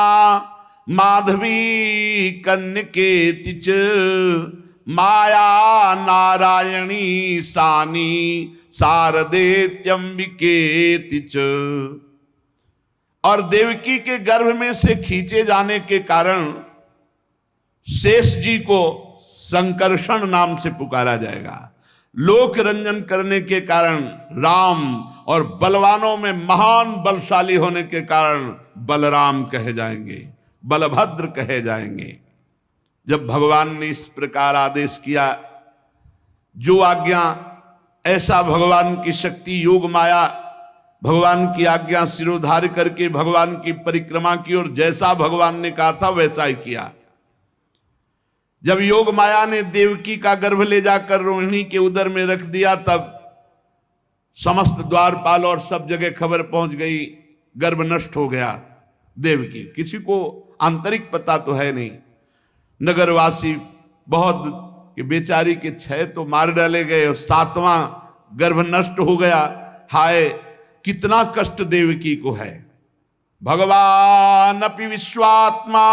माधवी, कन्यकेति च, माया, नारायणी, सानी, शारदेत्यंबिकेति च। और देवकी के गर्भ में से खींचे जाने के कारण शेष जी को संकर्षण नाम से पुकारा जाएगा। लोक रंजन करने के कारण राम, और बलवानों में महान बलशाली होने के कारण बलराम कहे जाएंगे, बलभद्र कहे जाएंगे। जब भगवान ने इस प्रकार आदेश किया, जो आज्ञा, ऐसा भगवान की शक्ति योग माया भगवान की आज्ञा सिरोधार करके भगवान की परिक्रमा की, और जैसा भगवान ने कहा था वैसा ही किया। जब योग माया ने देवकी का गर्भ ले जाकर रोहिणी के उदर में रख दिया, तब समस्त द्वारपाल और सब जगह खबर पहुंच गई, गर्भ नष्ट हो गया देवकी। किसी को आंतरिक पता तो है नहीं। नगरवासी बहुत कि बेचारी के 6 तो मार डाले गए और 7वां गर्भ नष्ट हो गया। हाय कितना कष्ट देवकी को है। भगवान अपि विश्वात्मा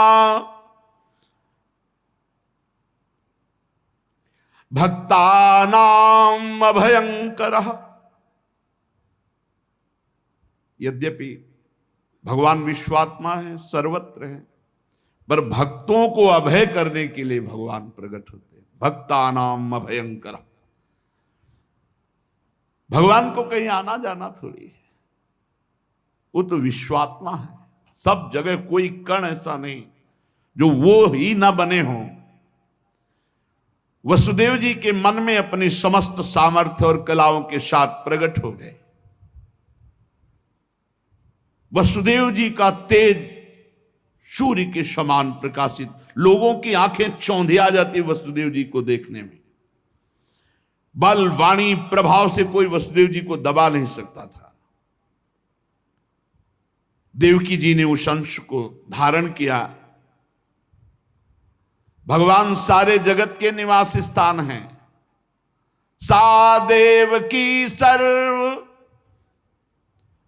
भक्तानाम अभयंकरः। यद्यपि भगवान विश्वात्मा है, सर्वत्र है, पर भक्तों को अभय करने के लिए भगवान प्रकट होते हैं। भक्तानाम अभयंकरः। भगवान को कहीं आना जाना थोड़ी है, वो तो विश्वात्मा है। सब जगह कोई कण ऐसा नहीं जो वो ही ना बने हों। वसुदेव जी के मन में अपनी समस्त सामर्थ्य और कलाओं के साथ प्रकट हो गए। वसुदेव जी का तेज सूर्य के समान प्रकाशित, लोगों की आंखें चौंधिया जाती वसुदेव जी को देखने में। बल वाणी प्रभाव से कोई वसुदेव जी को दबा नहीं सकता था। देवकी जी ने उस अंश को धारण किया भगवान सारे जगत के निवास स्थान हैं। सा देव की सर्व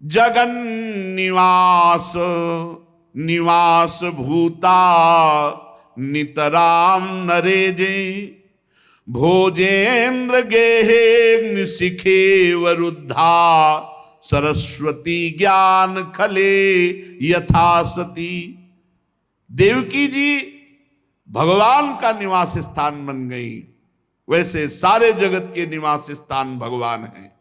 जगन निवास, निवास भूता नितराम नरेजे, भोजेन्द्र गेहे शिखे वरुद्धा, सरस्वती ज्ञान खले यथा सती। देवकी जी भगवान का निवास स्थान बन गई, वैसे सारे जगत के निवास स्थान भगवान हैं।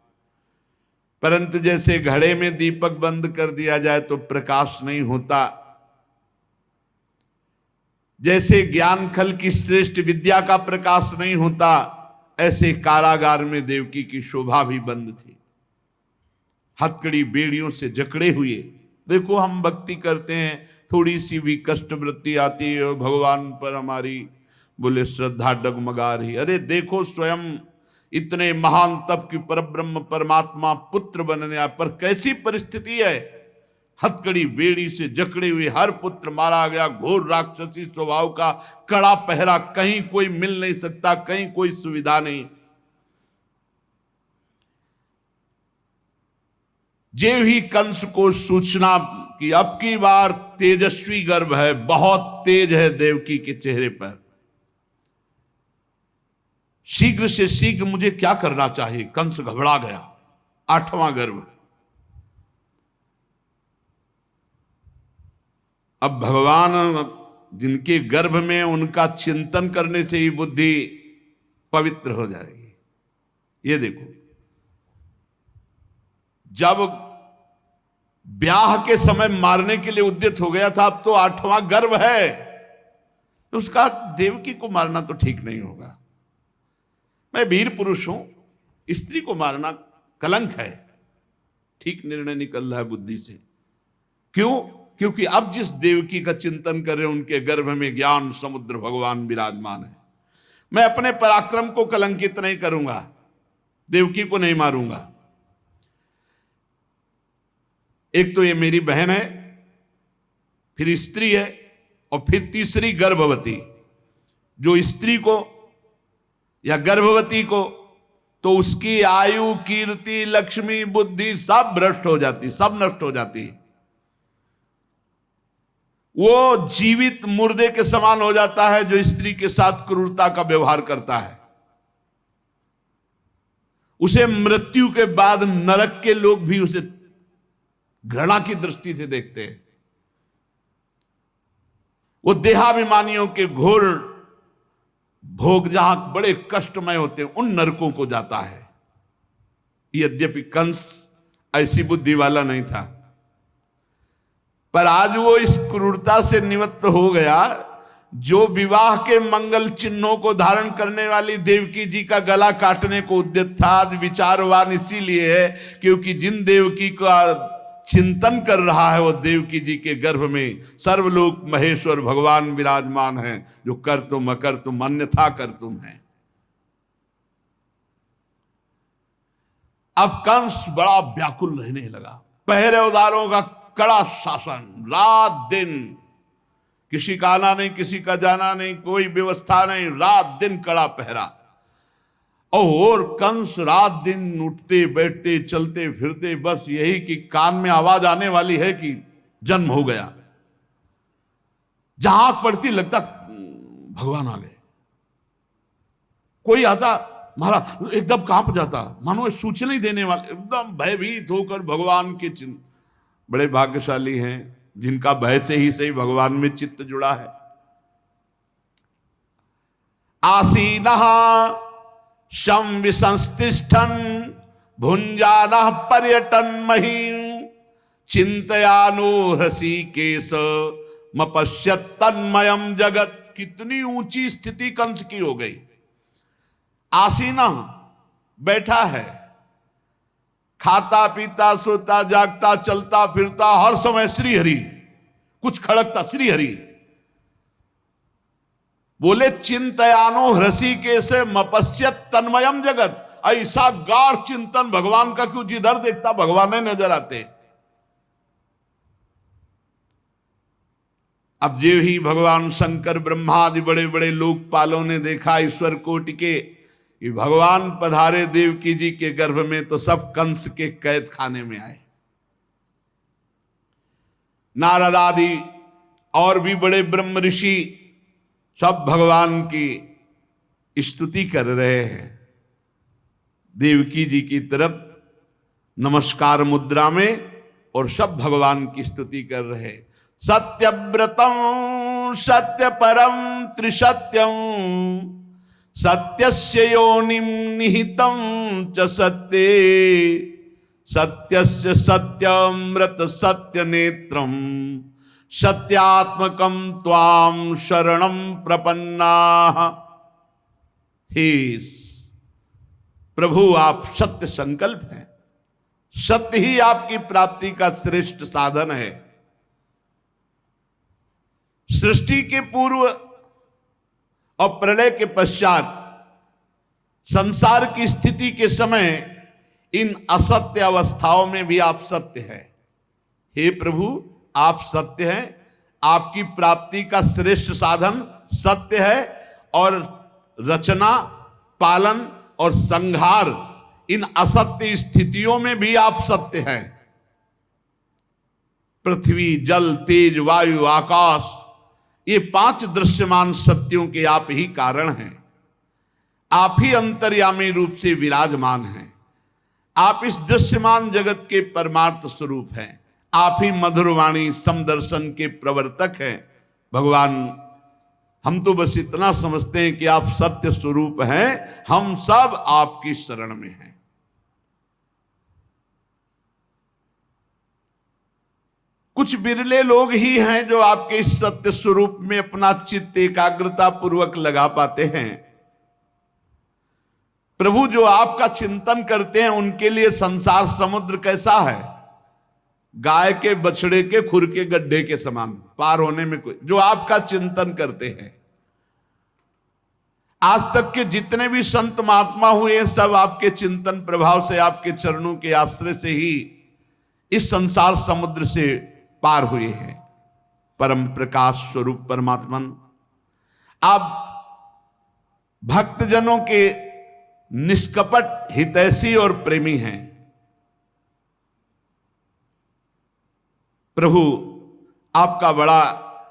परंतु जैसे घड़े में दीपक बंद कर दिया जाए तो प्रकाश नहीं होता, जैसे ज्ञान खल की श्रेष्ठ विद्या का प्रकाश नहीं होता, ऐसे कारागार में देवकी की शोभा भी बंद थी, हथकड़ी बेड़ियों से जकड़े हुए। देखो हम भक्ति करते हैं, थोड़ी सी भी कष्ट वृत्ति आती है भगवान पर हमारी, बोले श्रद्धा डगमगा रही। अरे देखो स्वयं इतने महान तप की परब्रह्म परमात्मा पुत्र बनने पर कैसी परिस्थिति है, हथकड़ी बेड़ी से जकड़े हुए हर पुत्र मारा गया, घोर राक्षसी स्वभाव का, कड़ा पहरा, कहीं कोई मिल नहीं सकता, कहीं कोई सुविधा नहीं। जे ही कंस को सूचना कि अब की बार तेजस्वी गर्भ है, बहुत तेज है देवकी के चेहरे पर, शीघ्र से शीघ्र मुझे क्या करना चाहिए। कंस घबरा गया, 8वां गर्भ। अब भगवान जिनके गर्भ में, उनका चिंतन करने से ही बुद्धि पवित्र हो जाएगी। ये देखो, जब ब्याह के समय मारने के लिए उद्यत हो गया था, अब तो 8वां गर्भ है, तो उसका देवकी को मारना तो ठीक नहीं होगा। मैं वीर पुरुष हूं, स्त्री को मारना कलंक है। ठीक निर्णय निकल रहा है बुद्धि से। क्यों? क्योंकि अब जिस देवकी का चिंतन कर रहे हैं, उनके गर्भ में ज्ञान समुद्र भगवान विराजमान है। मैं अपने पराक्रम को कलंकित नहीं करूंगा, देवकी को नहीं मारूंगा। एक तो ये मेरी बहन है, फिर स्त्री है, और फिर तीसरी गर्भवती। जो स्त्री को या गर्भवती को, तो उसकी आयु, कीर्ति, लक्ष्मी, बुद्धि सब भ्रष्ट हो जाती, सब नष्ट हो जाती। वो जीवित मुर्दे के समान हो जाता है जो स्त्री के साथ क्रूरता का व्यवहार करता है। उसे मृत्यु के बाद नरक के लोग भी उसे घृणा की दृष्टि से देखते हैं। वो देहाभिमानियों के घोर भोग जहां बड़े कष्टमय होते हैं, उन नरकों को जाता है। यद्यपि कंस ऐसी बुद्धि वाला नहीं था, पर आज वो इस क्रूरता से निवृत्त हो गया। जो विवाह के मंगल चिन्हों को धारण करने वाली देवकी जी का गला काटने को उद्यत था, आज विचारवान इसीलिए है क्योंकि जिन देवकी का चिंतन कर रहा है, वो देवकी जी के गर्भ में सर्वलोक महेश्वर भगवान विराजमान हैं, जो कर तुम अकर तुम अन्यथा कर तुम है। अब कंस बड़ा व्याकुल रहने लगा। पहरेदारों का कड़ा शासन, रात दिन, किसी का आना नहीं, किसी का जाना नहीं, कोई व्यवस्था नहीं, रात दिन कड़ा पहरा। और कंस रात दिन उठते बैठते चलते फिरते बस यही कि कान में आवाज आने वाली है कि जन्म हो गया। जहां पड़ती लगता भगवान आ गए। कोई आता महाराज एकदम कांप जाता, मानो सूचना ही देने वाले, एकदम भयभीत होकर भगवान के चिंत। बड़े भाग्यशाली हैं जिनका भय से ही सही भगवान में चित्त जुड़ा है। आसीनः शं विसंस्तिष्ठन् भुंजानः पर्यटन महीं चिंतयानो हृषीकेश मपश्यत् तन्मयम् जगत। कितनी ऊंची स्थिति कंस की हो गई। आसीना, बैठा है, खाता पीता सोता जागता चलता फिरता हर समय श्रीहरि, कुछ खड़कता श्रीहरि। बोले चिंतयानो हृषीकेश मपश्यत् तन्मयम् जगत। ऐसा गाढ़ चिंतन भगवान का क्यों, जिधर देखता भगवान ही नजर आते। अब जो ही भगवान शंकर ब्रह्मादि बड़े बड़े लोकपालों ने देखा ईश्वर कोटि के कि भगवान पधारे देवकी जी के गर्भ में, तो सब कंस के कैद खाने में आए। नारद आदि और भी बड़े ब्रह्म ऋषि सब भगवान की स्तुति कर रहे हैं। देवकी जी की तरफ नमस्कार मुद्रा में और सब भगवान की स्तुति कर रहे। सत्यव्रतम सत्य परम त्रिसत्यम सत्यस्य योनिम निहितम च सत्ये सत्यस्य सत्यमृत सत्य नेत्रम सत्यात्मकम त्वाम शरणम प्रपन्नाः। हे प्रभु, आप सत्य संकल्प हैं, सत्य ही आपकी प्राप्ति का श्रेष्ठ साधन है। सृष्टि के पूर्व और प्रलय के पश्चात संसार की स्थिति के समय इन असत्य अवस्थाओं में भी आप सत्य हैं। हे प्रभु, आप सत्य हैं, आपकी प्राप्ति का श्रेष्ठ साधन सत्य है, और रचना, पालन और संहार इन असत्य स्थितियों में भी आप सत्य हैं। पृथ्वी, जल, तेज, वायु, आकाश, ये 5 दृश्यमान सत्यों के आप ही कारण हैं। आप ही अंतर्यामी रूप से विराजमान हैं। आप इस दृश्यमान जगत के परमार्थ स्वरूप हैं। आप ही मधुरवाणी समदर्शन के प्रवर्तक हैं। भगवान, हम तो बस इतना समझते हैं कि आप सत्य स्वरूप हैं, हम सब आपकी शरण में हैं। कुछ बिरले लोग ही हैं जो आपके इस सत्य स्वरूप में अपना चित्त एकाग्रता पूर्वक लगा पाते हैं। प्रभु, जो आपका चिंतन करते हैं उनके लिए संसार समुद्र कैसा है? गाय के बछड़े के खुर के गड्ढे के समान, पार होने में कोई, जो आपका चिंतन करते हैं। आज तक के जितने भी संत महात्मा हुए सब आपके चिंतन प्रभाव से, आपके चरणों के आश्रय से ही इस संसार समुद्र से पार हुए हैं। परम प्रकाश स्वरूप परमात्मन, आप भक्तजनों के निष्कपट हितैषी और प्रेमी हैं। प्रभु, आपका बड़ा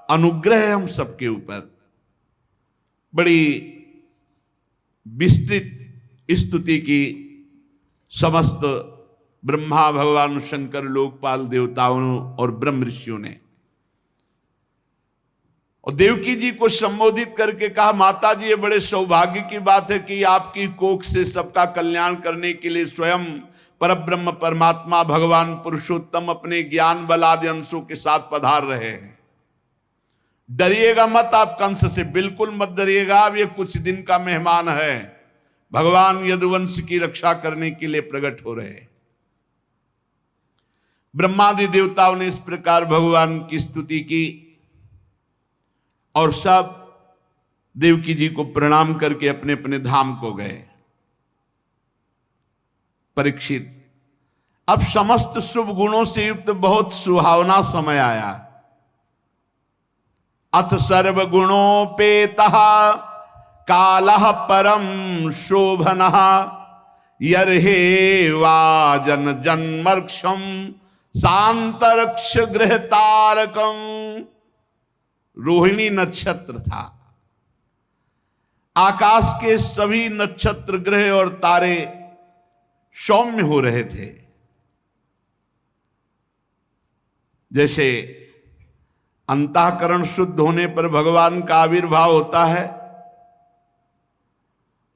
अनुग्रह है हम सबके ऊपर। बड़ी विस्तृत स्तुति की समस्त ब्रह्मा, भगवान शंकर, लोकपाल देवताओं और ब्रह्म ऋषियों ने। और देवकी जी को संबोधित करके कहा, माता जी, ये बड़े सौभाग्य की बात है कि आपकी कोख से सबका कल्याण करने के लिए स्वयं परब्रह्म परमात्मा भगवान पुरुषोत्तम अपने ज्ञान बल आदि अंशों के साथ पधार रहे हैं। डरिएगा मत आप कंस से, बिल्कुल मत डरिएगा। अब ये कुछ दिन का मेहमान है। भगवान यदुवंश की रक्षा करने के लिए प्रकट हो रहे हैं। ब्रह्मादि देवताओं ने इस प्रकार भगवान की स्तुति की और सब देवकी जी को प्रणाम करके अपने अपने धाम को गए। परीक्षित, अब समस्त शुभ गुणों से युक्त बहुत सुहावना समय आया। अथ सर्वगुणोपेतः कालः परम शोभनः यर्हे वाजन जन्मर्क्षम शांतरक्ष गृह तारकम। रोहिणी नक्षत्र था। आकाश के सभी नक्षत्र, ग्रह और तारे सौम्य हो रहे थे। जैसे अंतःकरण शुद्ध होने पर भगवान का आविर्भाव होता है,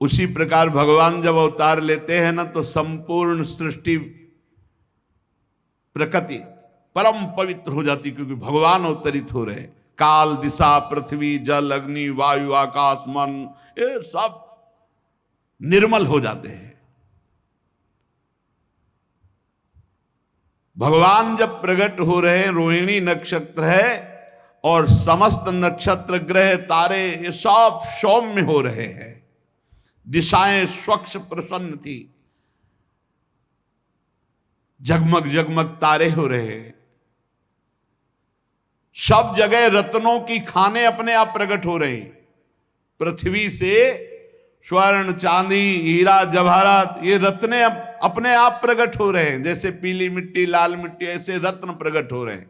उसी प्रकार भगवान जब अवतार लेते हैं ना, तो संपूर्ण सृष्टि प्रकृति परम पवित्र हो जाती, क्योंकि भगवान अवतरित हो रहे। काल, दिशा, पृथ्वी, जल, अग्नि, वायु, आकाश, मन, ये सब निर्मल हो जाते हैं। भगवान जब प्रकट हो रहे हैं, रोहिणी नक्षत्र है और समस्त नक्षत्र, ग्रह, तारे ये सब सौम्य हो रहे हैं। दिशाएं स्वच्छ प्रसन्न थी। जगमग जगमग तारे हो रहे हैं। सब जगह रत्नों की खाने अपने आप प्रकट हो रहे हैं। पृथ्वी से स्वर्ण, चांदी, हीरा, जवाहरात, ये रत्ने अपने आप प्रकट हो रहे हैं। जैसे पीली मिट्टी, लाल मिट्टी, ऐसे रत्न प्रकट हो रहे हैं।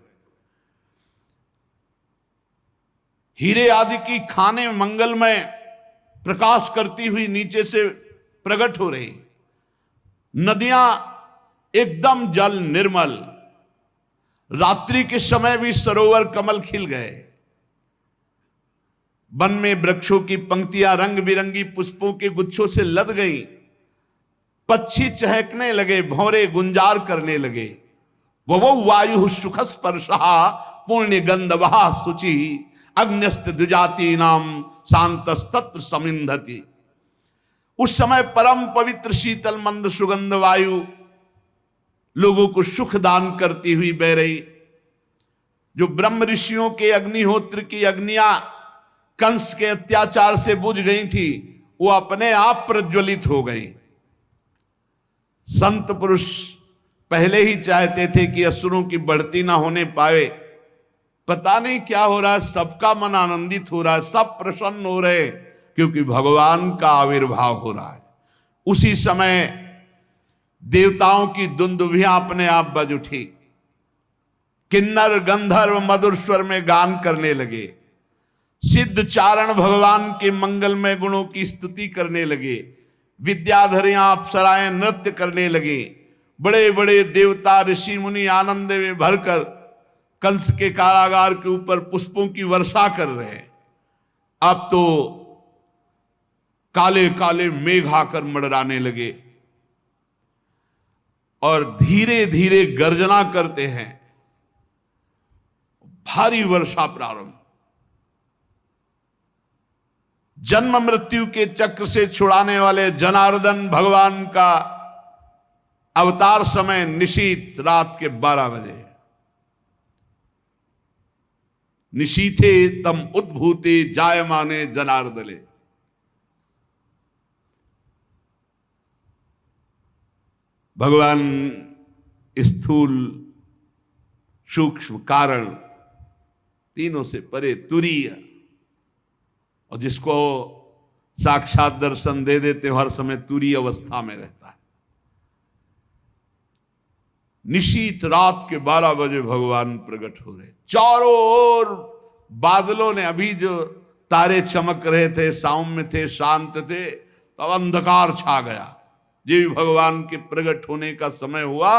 हीरे आदि की खाने मंगलमय प्रकाश करती हुई नीचे से प्रकट हो रही। नदियां एकदम जल निर्मल। रात्रि के समय भी सरोवर कमल खिल गए। वन में वृक्षों की पंक्तियां रंग बिरंगी पुष्पों के गुच्छों से लद गई। पक्षी चहकने लगे, भौरे गुंजार करने लगे। वो वायु सुख स्पर्शा पुण्य गंधवा शुचि अग्न्यस्त द्विजाति नाम शांतस्तत्र समिंधति। उस समय परम पवित्र शीतल मंद सुगंध वायु लोगों को सुख दान करती हुई बह रही। जो ब्रह्म ऋषियों के अग्निहोत्र की अग्नियां कंस के अत्याचार से बुझ गई थी, वो अपने आप प्रज्वलित हो गई। संत पुरुष पहले ही चाहते थे कि असुरों की बढ़ती ना होने पाए। पता नहीं क्या हो रहा है, सबका मन आनंदित हो रहा है, सब प्रसन्न हो रहे, क्योंकि भगवान का आविर्भाव हो रहा है। उसी समय देवताओं की दुंदुभियां अपने आप बज उठी। किन्नर गंधर्व मधुर स्वर में गान करने लगे। सिद्ध चारण भगवान के मंगलमय गुणों की स्तुति करने लगे। विद्याधरियां अप्सराएं नृत्य करने लगे। बड़े बड़े देवता ऋषि मुनि आनंद में भरकर कंस के कारागार के ऊपर पुष्पों की वर्षा कर रहे हैं। अब तो काले काले मेघ आकर मंडराने लगे और धीरे धीरे गर्जना करते हैं। भारी वर्षा प्रारंभ। जन्म मृत्यु के चक्र से छुड़ाने वाले जनार्दन भगवान का अवतार समय निशीथ रात के 12 बजे। निशीथे तम उद्भूते जायमाने जनार्दले। भगवान स्थूल सूक्ष्म कारण तीनों से परे तुरीय, और जिसको साक्षात दर्शन दे देते हो हर समय तुरीय अवस्था में रहता है। निशीत रात के 12 बजे भगवान प्रकट हो रहे। चारों ओर बादलों ने, अभी जो तारे चमक रहे थे, सौम्य थे, शांत थे, तब अंधकार छा गया। जब भगवान के प्रकट होने का समय हुआ,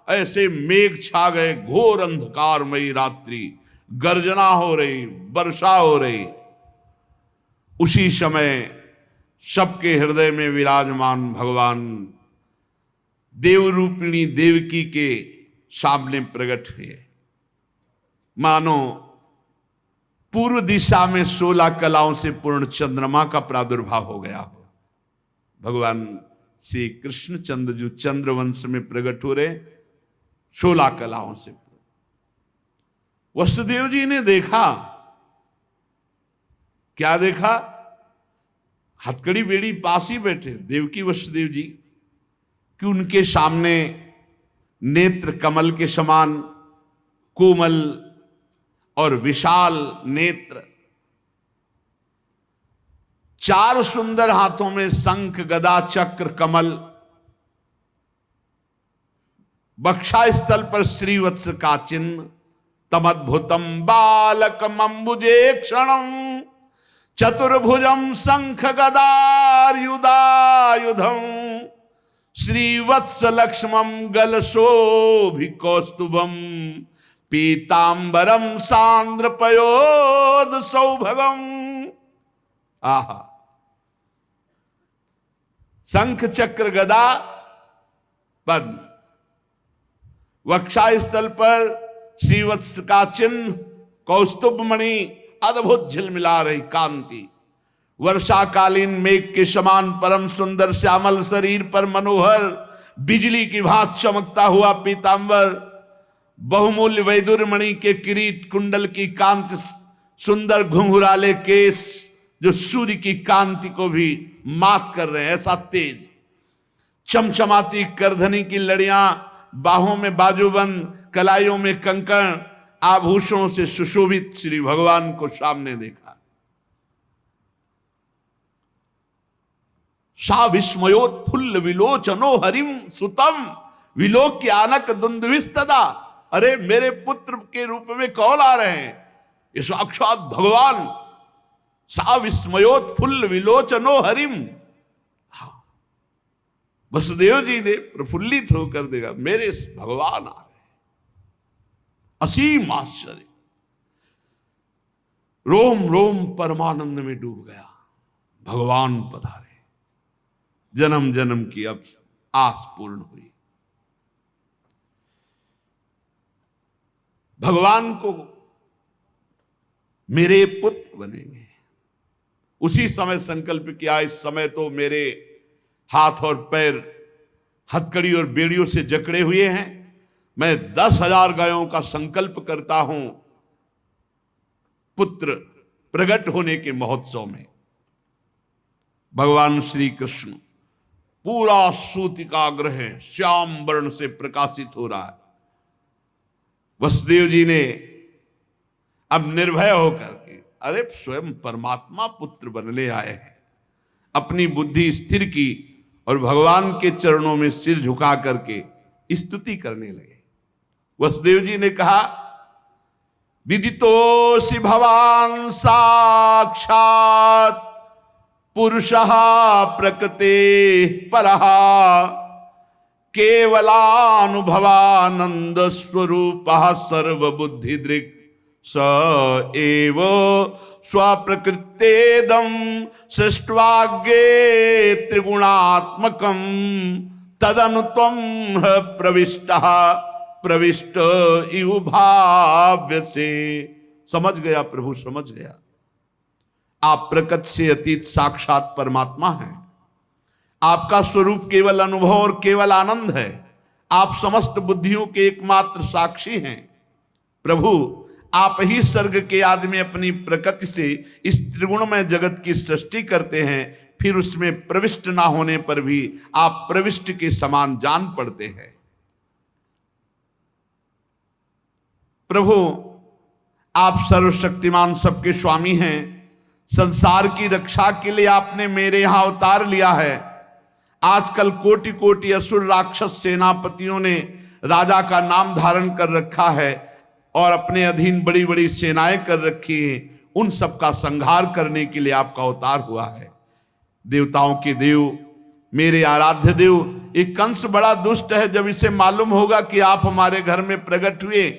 ऐसे मेघ छा गए, घोर अंधकारमयी रात्रि, गर्जना हो रही, वर्षा हो रही। उसी समय सबके हृदय में विराजमान भगवान देवरूपिणी देवकी के सामने प्रकट हुए। मानो पूर्व दिशा में 16 कलाओं से पूर्ण चंद्रमा का प्रादुर्भाव हो गया हो। भगवान श्री कृष्ण चंद्रजू चंद्रवंश में प्रकट हो रहे 16 कलाओं से। वसुदेव जी ने देखा, क्या देखा? हथकड़ी बेड़ी पास ही बैठे देवकी वसुदेव जी, कि उनके सामने नेत्र कमल के समान कोमल और विशाल नेत्र, 4 सुंदर हाथों में शंख गदा चक्र कमल, बक्षा स्थल पर श्रीवत्स का चिन्ह, तमद्भुतम बालकम अंबुजे क्षणम चतुर्भुजम शंख गदायुधायुधम श्रीवत्स लक्ष्मम गलशोभिकौस्तुभम पीतांबरम सांद्र पयोद सौभगम। आहा, शंख चक्र गदा पद्म, वक्षा स्थल पर श्रीवत्स का चिन्ह, कौस्तुभ मणि, अद्भुत झिलमिला रही कांति, वर्षाकालीन मेघ के समान परम सुंदर श्यामल शरीर पर मनोहर बिजली की भांति चमकता हुआ पीतांबर, बहुमूल्य वैदुर्य मणि के किरीट कुंडल की कांति, सुंदर घुंघराले केस जो सूर्य की कांति को भी मात कर रहे हैं, ऐसा तेज, चमचमाती करधनी की लड़ियां, बाहों में बाजूबंद, कलाइयों में कंकण, आभूषणों से सुशोभित श्री भगवान को सामने देखा। सा विस्मयोत्फुल्ल विलोचनो हरिम सुतम विलोक्य आनक दुंदुभिस्तदा। अरे मेरे पुत्र के रूप में कौन आ रहे हैं? ये साक्षात भगवान। सा विस्मयोत्फुल्ल विलोचनो हरिम। वसुदेव जी ने प्रफुल्लित होकर देखा, मेरे भगवान आ रहे। असीम आश्चर्य, रोम रोम परमानंद में डूब गया। भगवान पधारे, जन्म जन्म की अब आस पूर्ण हुई। भगवान को मेरे पुत्र बनेंगे। उसी समय संकल्प किया, इस समय तो मेरे हाथ और पैर हथकड़ी और बेड़ियों से जकड़े हुए हैं। मैं 10,000 गायों का संकल्प करता हूं पुत्र प्रकट होने के महोत्सव में। भगवान श्री कृष्ण पूरा सूतिकाग्र है, श्याम वर्ण से प्रकाशित हो रहा है। वसुदेव जी ने अब निर्भय होकर के, अरे स्वयं परमात्मा पुत्र बनने आए हैं, अपनी बुद्धि स्थिर की और भगवान के चरणों में सिर झुका करके स्तुति करने लगे। वसुदेव जी ने कहा, विदितोऽसि भवान साक्षात् पुरुषः प्रकृते परः केवलानुभवानंद स्वरूपः सर्वबुद्धिदृक् स एव स्वप्रकृतेदं सृष्ट्वाग्रे त्रिगुणात्मकं तदनु त्वं प्रविष्ट इव भाव्यसे। समझ गया प्रभु, समझ गया। आप प्रकृति से अतीत साक्षात परमात्मा हैं। आपका स्वरूप केवल अनुभव और केवल आनंद है। आप समस्त बुद्धियों के एकमात्र साक्षी हैं। प्रभु, आप ही स्वर्ग के आदि में अपनी प्रकृति से इस त्रिगुणमय जगत की सृष्टि करते हैं, फिर उसमें प्रविष्ट ना होने पर भी आप प्रविष्ट के समान जान पड़ते हैं। प्रभु, आप सर्वशक्तिमान सबके स्वामी हैं। संसार की रक्षा के लिए आपने मेरे यहां अवतार लिया है। आजकल कोटि कोटि असुर राक्षस सेनापतियों ने राजा का नाम धारण कर रखा है और अपने अधीन बड़ी बड़ी सेनाएं कर रखी हैं। उन सब का संहार करने के लिए आपका अवतार हुआ है। देवताओं के देव, मेरे आराध्य देव, एक कंस बड़ा दुष्ट है। जब इसे मालूम होगा कि आप हमारे घर में प्रकट हुए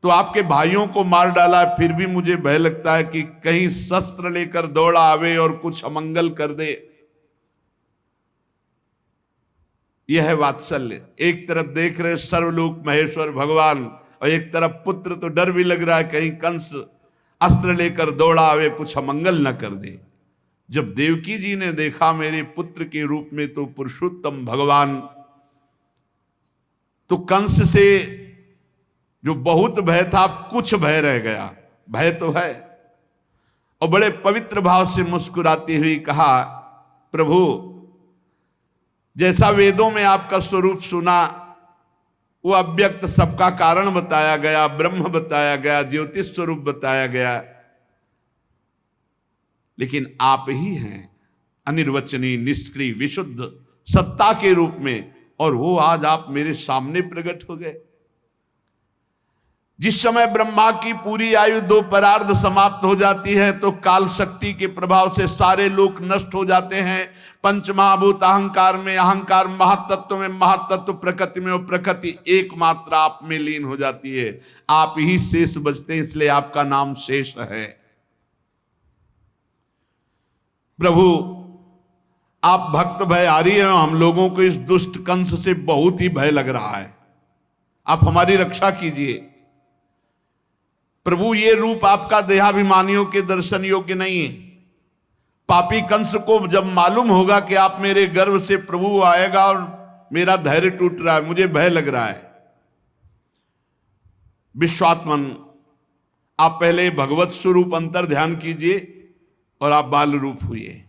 तो आपके भाइयों को मार डाला। फिर भी मुझे भय लगता है कि कहीं शस्त्र लेकर दौड़ा आवे और कुछ अमंगल कर दे। यह है वात्सल्य। एक तरफ देख रहे सर्वलोक महेश्वर भगवान और एक तरफ पुत्र, तो डर भी लग रहा है कहीं कंस अस्त्र लेकर दौड़ा आवे, कुछ अमंगल न कर दे। जब देवकी जी ने देखा मेरे पुत्र के रूप में तो पुरुषोत्तम भगवान, तो कंस से जो बहुत भय था कुछ भय रह गया। भय तो है। और बड़े पवित्र भाव से मुस्कुराती हुई कहा, प्रभु, जैसा वेदों में आपका स्वरूप सुना वो अव्यक्त सबका कारण बताया गया, ब्रह्म बताया गया, ज्योतिष स्वरूप बताया गया, लेकिन आप ही हैं अनिर्वचनीय, निष्क्रिय, विशुद्ध सत्ता के रूप में। और वो आज आप मेरे सामने प्रकट हो गए। जिस समय ब्रह्मा की पूरी आयु 2 परार्ध समाप्त हो जाती है तो काल शक्ति के प्रभाव से सारे लोक नष्ट हो जाते हैं। पंच महाभूत अहंकार में, अहंकार महातत्व में, महातत्व प्रकृति में और प्रकृति एकमात्र आप में लीन हो जाती है। आप ही शेष बचते हैं, इसलिए आपका नाम शेष है। प्रभु, आप भक्त भयहारी हैं। हम लोगों को इस दुष्ट कंस से बहुत ही भय लग रहा है। आप हमारी रक्षा कीजिए। प्रभु, ये रूप आपका देहाभिमानियों के दर्शन योग्य नहीं है। पापी कंस को जब मालूम होगा कि आप मेरे गर्भ से प्रभु आएगा, और मेरा धैर्य टूट रहा है, मुझे भय लग रहा है। विश्वात्मन, आप पहले भगवत स्वरूप अंतर ध्यान कीजिए और आप बाल रूप हुए,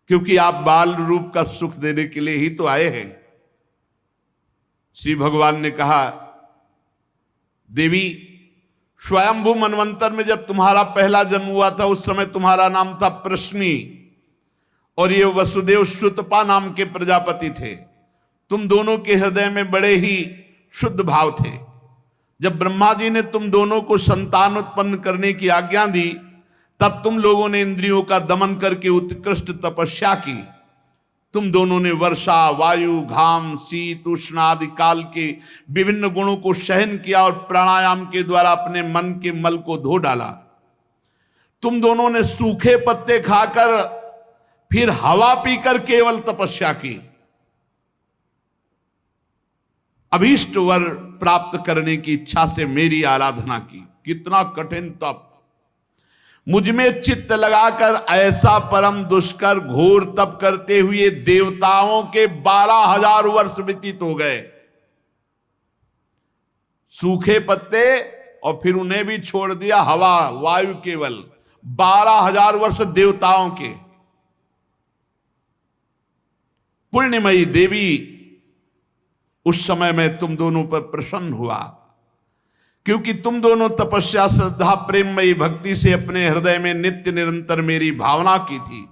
क्योंकि आप बाल रूप का सुख देने के लिए ही तो आए हैं। श्री भगवान ने कहा, देवी, स्वयंभू मनवंतर में जब तुम्हारा पहला जन्म हुआ था उस समय तुम्हारा नाम था प्रश्नी और ये वसुदेव श्रुतपा नाम के प्रजापति थे। तुम दोनों के हृदय में बड़े ही शुद्ध भाव थे। जब ब्रह्मा जी ने तुम दोनों को संतान उत्पन्न करने की आज्ञा दी तब तुम लोगों ने इंद्रियों का दमन करके उत्कृष्ट तपस्या की। तुम दोनों ने वर्षा, वायु, घाम, शीत, उष्ण आदि काल के विभिन्न गुणों को सहन किया और प्राणायाम के द्वारा अपने मन के मल को धो डाला। तुम दोनों ने सूखे पत्ते खाकर फिर हवा पीकर केवल तपस्या की। अभीष्ट वर प्राप्त करने की इच्छा से मेरी आराधना की। कितना कठिन तप! मुझ में चित्त लगाकर ऐसा परम दुष्कर घोर तप करते हुए देवताओं के 12,000 वर्ष व्यतीत हो गए। सूखे पत्ते और फिर उन्हें भी छोड़ दिया, हवा वायु केवल 12,000 वर्ष देवताओं के। पुण्यमयी देवी उस समय में तुम दोनों पर प्रसन्न हुआ क्योंकि तुम दोनों तपस्या, श्रद्धा, प्रेममयी भक्ति से अपने हृदय में नित्य निरंतर मेरी भावना की थी।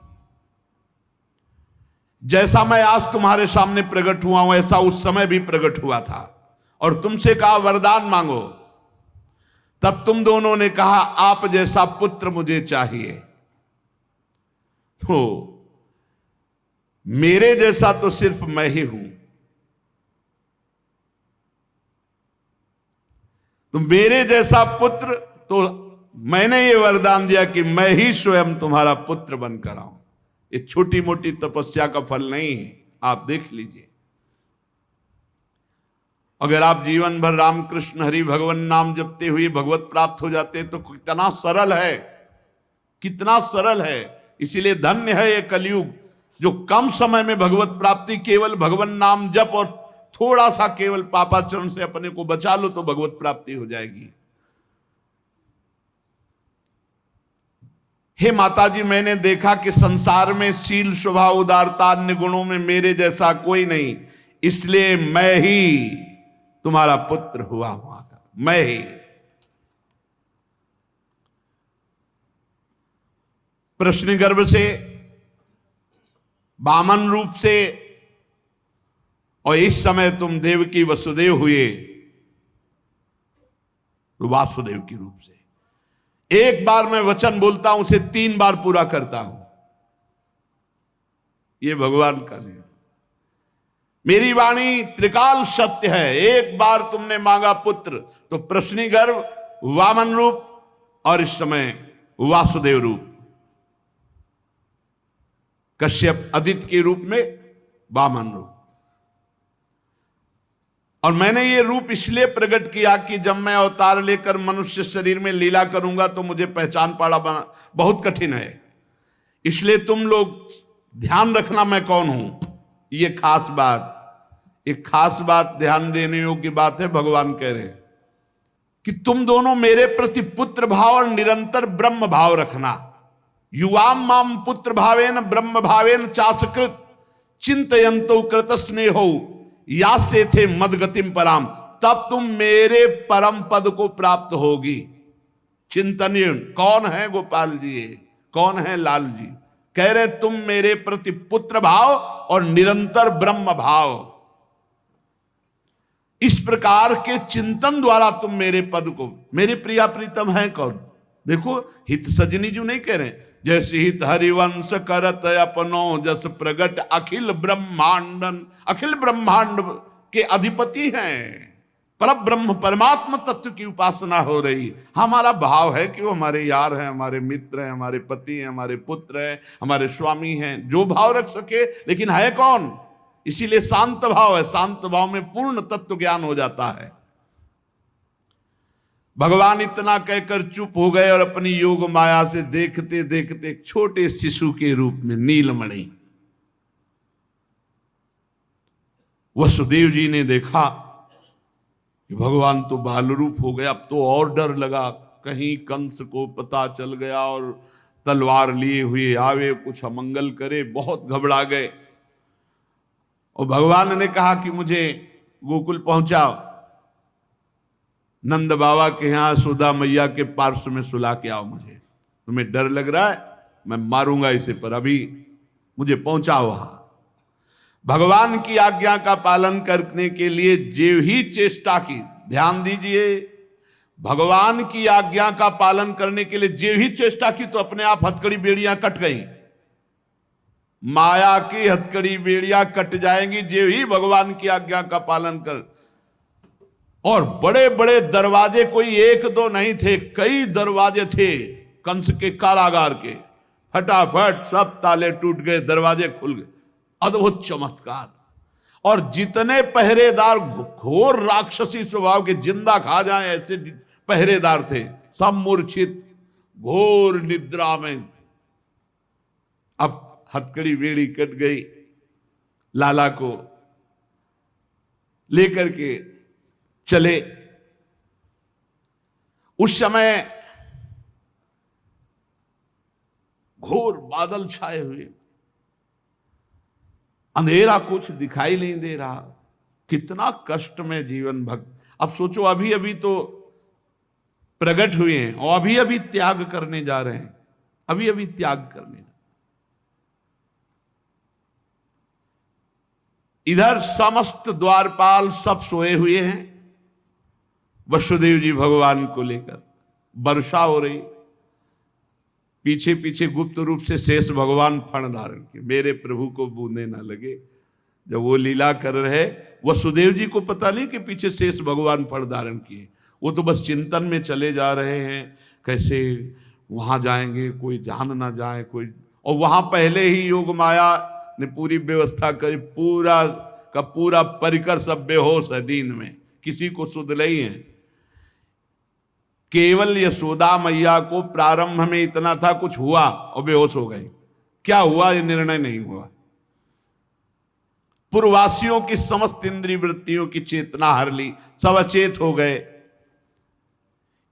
जैसा मैं आज तुम्हारे सामने प्रकट हुआ हूं ऐसा उस समय भी प्रकट हुआ था और तुमसे कहा वरदान मांगो। तब तुम दोनों ने कहा आप जैसा पुत्र मुझे चाहिए। तो मेरे जैसा तो सिर्फ मैं ही हूं। तो मेरे जैसा पुत्र, तो मैंने ये वरदान दिया कि मैं ही स्वयं तुम्हारा पुत्र बनकर आऊं। ये छोटी मोटी तपस्या का फल नहीं है, आप देख लीजिए। अगर आप जीवन भर रामकृष्ण हरि भगवान नाम जपते हुए भगवत प्राप्त हो जाते तो कितना सरल है, कितना सरल है। इसीलिए धन्य है ये कलयुग जो कम समय में भगवत प्राप्ति, केवल भगवान नाम जप और थोड़ा सा केवल पापाचरण से अपने को बचा लो तो भगवत प्राप्ति हो जाएगी। हे माता जी, मैंने देखा कि संसार में शील, स्वभाव, उदारता, अन्य गुणों में मेरे जैसा कोई नहीं, इसलिए मैं ही तुम्हारा पुत्र हुआ हूं। मैं ही प्रश्न गर्भ से, वामन रूप से और इस समय तुम देवकी वसुदेव हुए वासुदेव के रूप से। एक बार मैं वचन बोलता हूं उसे 3 बार पूरा करता हूं। ये भगवान का नियम। मेरी वाणी त्रिकाल सत्य है। एक बार तुमने मांगा पुत्र तो प्रश्नी गर्भ, वामन रूप और इस समय वासुदेव रूप, कश्यप आदित्य के रूप में वामन रूप। और मैंने ये रूप इसलिए प्रकट किया कि जब मैं अवतार लेकर मनुष्य शरीर में लीला करूंगा तो मुझे पहचान पाना बहुत कठिन है। इसलिए तुम लोग ध्यान रखना मैं कौन हूं। ये खास बात, एक खास बात ध्यान देने योग्य बात है। भगवान कह रहे हैं कि तुम दोनों मेरे प्रति पुत्र भाव और निरंतर ब्रह्म भाव रखना। युवाम माम पुत्र भावेन ब्रह्म भावेन चासकृत चिंतयंतो कृत स्नेहो या से थे मदगतिम पराम। तब तुम मेरे परम पद को प्राप्त होगी। चिंतनीय कौन है गोपाल जी, कौन है लाल जी? कह रहे तुम मेरे प्रति पुत्र भाव और निरंतर ब्रह्म भाव, इस प्रकार के चिंतन द्वारा तुम मेरे पद को, मेरे प्रिया प्रीतम है कौन? देखो हित सजनी जो नहीं कह रहे, जैसे हित हरिवंश करत अपनो जस प्रगट अखिल ब्रह्मांडन। अखिल ब्रह्मांड के अधिपति हैं। पर ब्रह्म परमात्मा तत्व की उपासना हो रही। हमारा भाव है कि वो हमारे यार हैं, हमारे मित्र हैं, हमारे पति हैं, हमारे पुत्र हैं, हमारे स्वामी हैं, जो भाव रख सके, लेकिन है कौन? इसीलिए शांत भाव है। शांत भाव में पूर्ण तत्व ज्ञान हो जाता है। भगवान इतना कहकर चुप हो गए और अपनी योग माया से देखते देखते एक छोटे शिशु के रूप में नीलमणि वसुदेव जी ने देखा कि भगवान तो बाल रूप हो गया। अब तो और डर लगा, कहीं कंस को पता चल गया और तलवार लिए हुए आवे, कुछ अमंगल करे। बहुत घबरा गए और भगवान ने कहा कि मुझे गोकुल पहुंचाओ। नंद बाबा के यहां सुधा मैया के पार्श्व में सुला के आओ, मुझे तुम्हें डर लग रहा है, मैं मारूंगा इसे, पर अभी मुझे पहुंचाओ वहां। भगवान की आज्ञा का पालन करने के लिए जो ही चेष्टा की, ध्यान दीजिए, भगवान की आज्ञा का पालन करने के लिए जो ही चेष्टा की तो अपने आप हथकड़ी बेड़ियां कट गई। माया की हथकड़ी बेड़ियां कट जाएंगी जो ही भगवान की आज्ञा का पालन कर। और बड़े बड़े दरवाजे कोई एक दो नहीं थे, कई दरवाजे थे कंस के कारागार के, फटाफट सब ताले टूट गए, दरवाजे खुल गए। अद्भुत चमत्कार। और जितने पहरेदार घोर राक्षसी स्वभाव के, जिंदा खा जाए ऐसे पहरेदार थे, सब मूर्छित घोर निद्रा में। अब हथकड़ी बेड़ी कट गई, लाला को लेकर के चले। उस समय घोर बादल छाए हुए, अंधेरा, कुछ दिखाई नहीं दे रहा। कितना कष्ट में जीवन भक्त। अब सोचो, अभी अभी तो प्रकट हुए हैं और अभी अभी त्याग करने जा रहे हैं, अभी अभी त्याग करने। इधर समस्त द्वारपाल सब सोए हुए हैं, वसुदेव जी भगवान को लेकर, वर्षा हो रही, पीछे पीछे गुप्त रूप से शेष भगवान फण धारण किए, मेरे प्रभु को बूंदे ना लगे। जब वो लीला कर रहे, वसुदेव जी को पता नहीं कि पीछे शेष भगवान फण धारण किए, वो तो बस चिंतन में चले जा रहे हैं, कैसे वहां जाएंगे, कोई जान ना जाए कोई। और वहां पहले ही योग माया ने पूरी व्यवस्था करी, पूरा का पूरा परिकर सब बेहोश है नींद में, किसी को सुध नहीं है। केवल यशोदा मैया को प्रारंभ में इतना था, कुछ हुआ और बेहोश हो गए। क्या हुआ ये निर्णय नहीं हुआ। पूर्ववासियों की समस्त इंद्रिय वृत्तियों की चेतना हर ली, सब अचेत हो गए।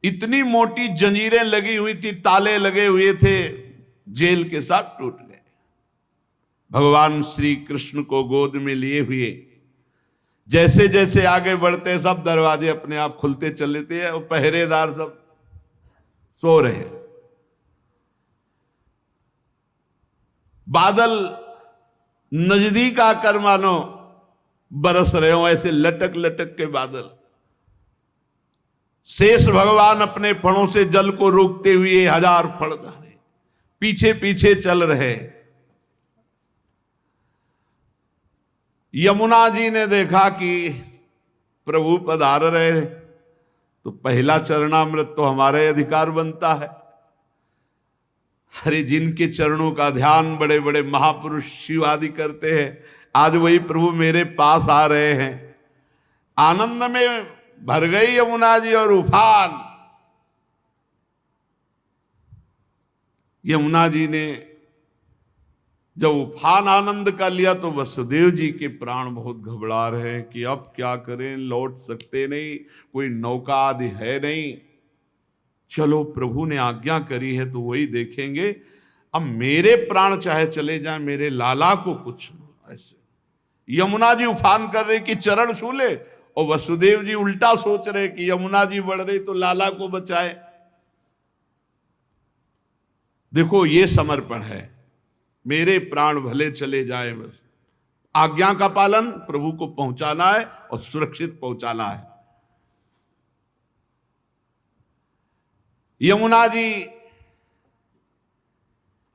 इतनी मोटी जंजीरें लगी हुई थी, ताले लगे हुए थे, जेल के साथ टूट गए। भगवान श्री कृष्ण को गोद में लिए हुए जैसे जैसे आगे बढ़ते, सब दरवाजे अपने आप खुलते चले थे और पहरेदार सब सो रहे। बादल नजदीक आकर मानो बरस रहे हो, ऐसे लटक लटक के बादल। शेष भगवान अपने फणों से जल को रोकते हुए 1000 फण धारे पीछे पीछे चल रहे। यमुना जी ने देखा कि प्रभु पधार रहे, तो पहला चरणामृत तो हमारे अधिकार बनता है। अरे जिनके चरणों का ध्यान बड़े बड़े महापुरुष शिव आदि करते हैं, आज वही प्रभु मेरे पास आ रहे हैं। आनंद में भर गई यमुना जी और उफान। यमुना जी ने जब उफान आनंद का लिया तो वसुदेव जी के प्राण बहुत घबरा रहे हैं कि अब क्या करें, लौट सकते नहीं, कोई नौका आदि है नहीं। चलो प्रभु ने आज्ञा करी है तो वही देखेंगे। अब मेरे प्राण चाहे चले जाएं, मेरे लाला को कुछ ऐसे। यमुना जी उफान कर रहे कि चरण छू ले, और वसुदेव जी उल्टा सोच रहे कि यमुना जी बढ़ रही तो लाला को बचाए। देखो ये समर्पण है, मेरे प्राण भले चले जाए, बस आज्ञा का पालन, प्रभु को पहुंचाना है और सुरक्षित पहुंचाना है। यमुना जी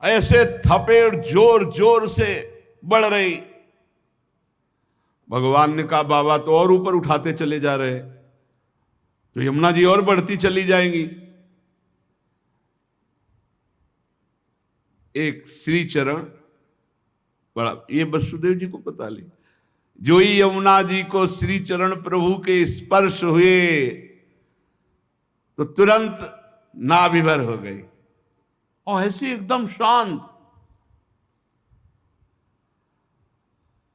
ऐसे थपेड़ जोर जोर से बढ़ रही। भगवान ने कहा बाबा तो और ऊपर उठाते चले जा रहे, तो यमुना जी और बढ़ती चली जाएंगी। एक श्री चरण बड़ा, ये वसुदेव जी को पता ली, जो ही यमुना जी को श्री चरण प्रभु के स्पर्श हुए तो तुरंत नाभिभर हो गई और ऐसे एकदम शांत।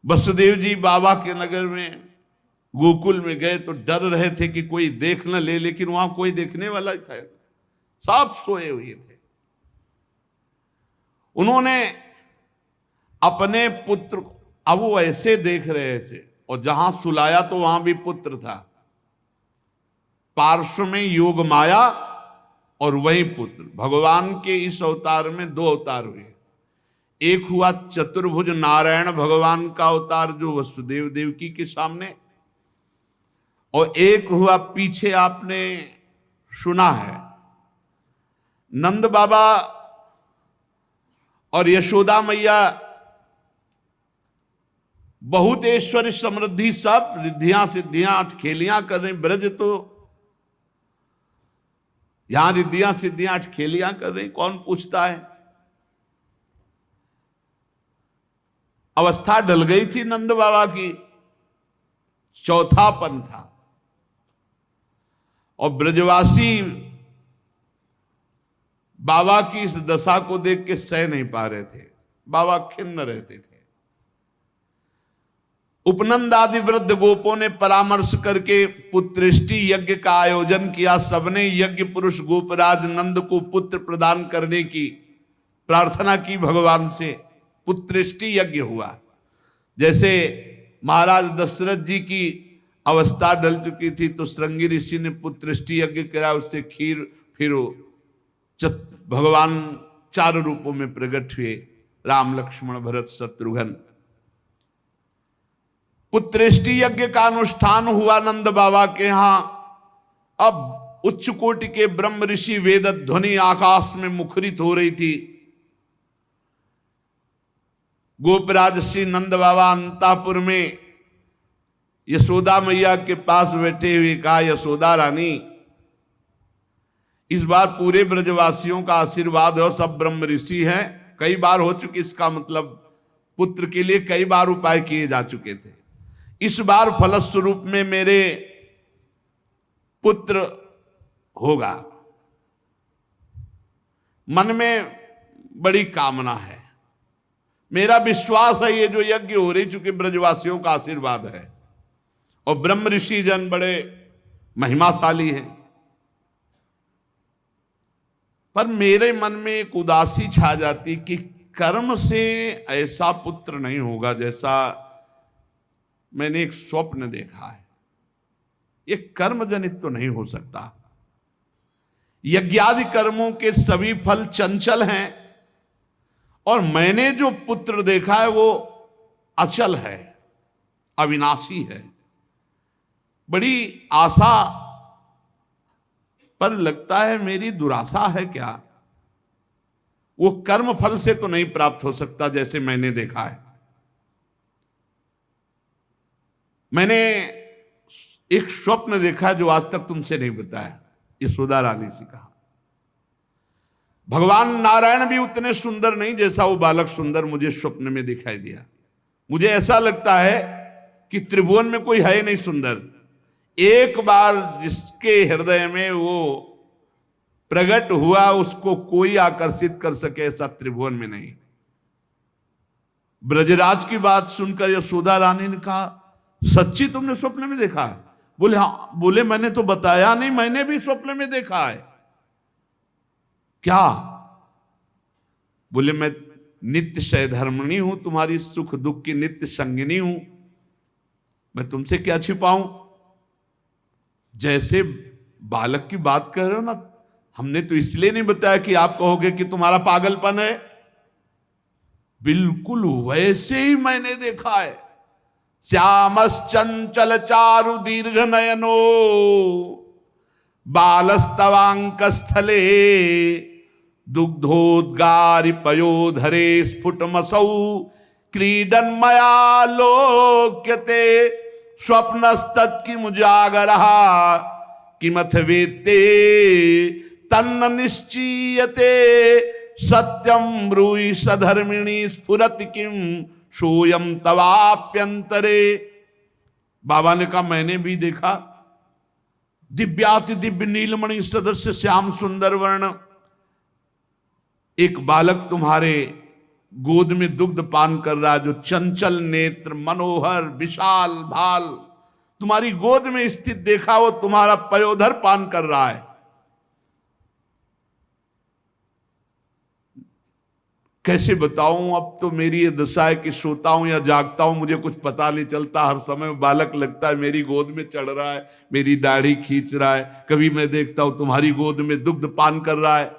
वसुदेव जी बाबा के नगर में गोकुल में गए तो डर रहे थे कि कोई देख न ले, लेकिन वहां कोई देखने वाला ही था, सब सोए हुए थे। उन्होंने अपने पुत्र को, अब वो ऐसे देख रहे थे, और जहां सुलाया तो वहां भी पुत्र था। पार्श्व में योग माया और वही पुत्र। भगवान के इस अवतार में दो अवतार हुए। एक हुआ चतुर्भुज नारायण भगवान का अवतार जो वसुदेव देवकी के सामने, और एक हुआ पीछे आपने सुना है नंद बाबा और यशोदा मैया बहुत ऐश्वर्य समृद्धि सब रिद्धियां सिद्धियां अठखेलियां कर रहे। ब्रज तो यहां रिद्धियां सिद्धियां अठखेलियां कर रही, कौन पूछता है। अवस्था डल गई थी नंद बाबा की, चौथापन था, और ब्रजवासी बाबा की इस दशा को देख के सह नहीं पा रहे थे। बाबा खिन्न रहते थे। उपनंद आदि वृद्ध गोपों ने परामर्श करके पुत्रेष्टि यज्ञ का आयोजन किया। सबने यज्ञ पुरुष गोपराज नंद को पुत्र प्रदान करने की प्रार्थना की भगवान से। पुत्रेष्टि यज्ञ हुआ। जैसे महाराज दशरथ जी की अवस्था डल चुकी थी तो श्रृंगी ऋषि ने पुत्रेष्टि यज्ञ करा, उससे खीर फिर भगवान 4 रूपों में प्रकट हुए, राम लक्ष्मण भरत शत्रुघ्न। पुत्रेष्टि यज्ञ का अनुष्ठान हुआ नंद बाबा के यहां। अब उच्च कोटि के ब्रह्म ऋषि वेद ध्वनि आकाश में मुखरित हो रही थी। गोपराज श्री नंद बाबा अंतापुर में यशोदा मैया के पास बैठे हुए कहा, यशोदा रानी इस बार पूरे ब्रजवासियों का आशीर्वाद हो, सब ब्रह्म ऋषि हैं। कई बार हो चुकी, इसका मतलब पुत्र के लिए कई बार उपाय किए जा चुके थे। इस बार फलस्वरूप में मेरे पुत्र होगा। मन में बड़ी कामना है, मेरा विश्वास है ये जो यज्ञ हो रही चूंकि ब्रजवासियों का आशीर्वाद है और ब्रह्म ऋषि जन बड़े महिमाशाली हैं, पर मेरे मन में एक उदासी छा जाती कि कर्म से ऐसा पुत्र नहीं होगा जैसा मैंने एक स्वप्न देखा है। ये कर्म जनित तो नहीं हो सकता। यज्ञादि कर्मों के सभी फल चंचल हैं और मैंने जो पुत्र देखा है वो अचल है, अविनाशी है। बड़ी आशा, पर लगता है मेरी दुराशा है क्या। वो कर्म फल से तो नहीं प्राप्त हो सकता जैसे मैंने देखा है। मैंने एक स्वप्न देखा जो आज तक तुमसे नहीं बताया, यशोदा रानी से कहा। भगवान नारायण भी उतने सुंदर नहीं जैसा वो बालक सुंदर मुझे स्वप्न में दिखाई दिया। मुझे ऐसा लगता है कि त्रिभुवन में कोई है नहीं सुंदर। एक बार जिसके हृदय में वो प्रकट हुआ उसको कोई आकर्षित कर सके ऐसा त्रिभुवन में नहीं। ब्रजराज की बात सुनकर यशोदा रानी ने कहा, सच्ची तुमने स्वप्न में देखा है? बोले हाँ। बोले मैंने तो बताया नहीं, मैंने भी स्वप्न में देखा है। क्या? बोले मैं नित्य सहधर्मिणी हूं, तुम्हारी सुख दुख की नित्य संगिनी हूं, मैं तुमसे क्या छिपाऊं। जैसे बालक की बात कर रहे हो ना, हमने तो इसलिए नहीं बताया कि आप कहोगे कि तुम्हारा पागलपन है। बिल्कुल वैसे ही मैंने देखा है। श्यामश्चंचल चारु दीर्घ नयनो बालस्तवांक स्थले दुग्धोद्गारि पयोधरे स्फुटमसौ क्रीडन मया लोक्यते स्वप्नस्तत्की मुजागरः किमथ वेत्ते तन्न निश्चीयते सत्यम ब्रूहि सधर्मिणी स्फुरति किम सोयम तवाप्यंतरे। बाबा ने कहा मैंने भी देखा। दिव्याति दिव्य नीलमणि सदस्य श्याम सुंदर वर्ण एक बालक तुम्हारे गोद में दुग्ध पान कर रहा है, जो चंचल नेत्र मनोहर विशाल भाल तुम्हारी गोद में स्थित देखा, वो तुम्हारा पयोधर पान कर रहा है। कैसे बताऊं, अब तो मेरी ये दशा है कि सोता हूं या जागता हूं मुझे कुछ पता नहीं चलता। हर समय बालक लगता है मेरी गोद में चढ़ रहा है, मेरी दाढ़ी खींच रहा है। कभी मैं देखता हूं तुम्हारी गोद में दुग्ध पान कर रहा है।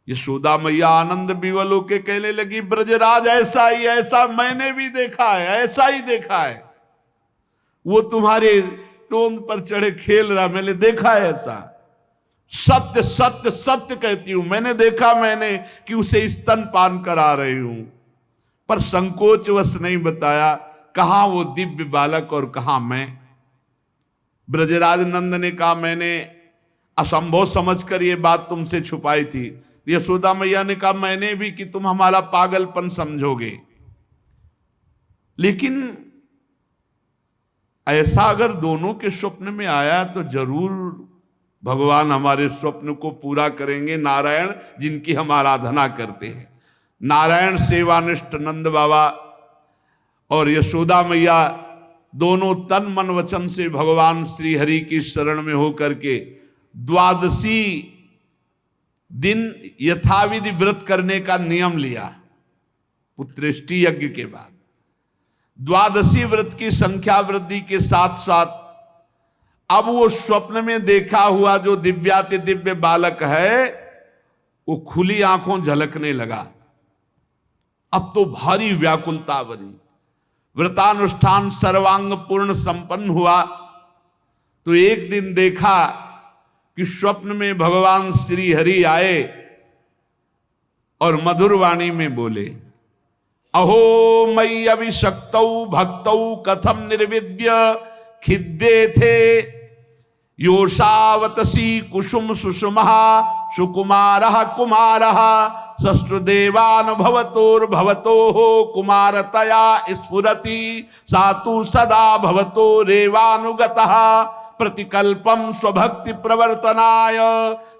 यशोदा मैया आनंद विवल होके कहने लगी, ब्रजराज ऐसा ही, ऐसा मैंने भी देखा है, ऐसा ही देखा है। वो तुम्हारे तोंद पर चढ़े खेल रहा, मैंने देखा है ऐसा। सत्य सत्य सत्य कहती हूं, मैंने देखा, मैंने कि उसे स्तन पान करा रही हूं, पर संकोचवश नहीं बताया कहां वो दिव्य बालक और कहां मैं। ब्रजराज नंद ने कहा, मैंने असंभव समझकर ये बात तुमसे छुपाई थी। यशोदा मैया ने कहा, मैंने भी, कि तुम हमारा पागलपन समझोगे, लेकिन ऐसा अगर दोनों के स्वप्न में आया तो जरूर भगवान हमारे स्वप्न को पूरा करेंगे। नारायण जिनकी हम आराधना करते हैं, नारायण सेवानिष्ठ नंद बाबा और यशोदा मैया दोनों तन मन वचन से भगवान श्री हरि की शरण में होकर के द्वादशी दिन यथाविधि व्रत करने का नियम लिया। पुत्रेष्टि यज्ञ के बाद द्वादशी व्रत की संख्या वृद्धि के साथ साथ अब वो स्वप्न में देखा हुआ जो दिव्याति दिव्य बालक है वो खुली आंखों झलकने लगा। अब तो भारी व्याकुलता बनी। व्रतानुष्ठान सर्वांग पूर्ण संपन्न हुआ तो एक दिन देखा कि स्वप्न में भगवान श्री हरि आए और मधुर वाणी में बोले, अहो मयि अभिषक्तौ भक्तौ कथम निर्विद्य खिद्ये थे योषावतसी कुसुम सुषुमः सुकुमारः कुमारः सस्त्रदेवान् भवतोर्भवतोः कुमारतया स्फुरति सातु सदा भवतो रेवानुगतः प्रतिकल्पम स्वभक्ति प्रवर्तनाय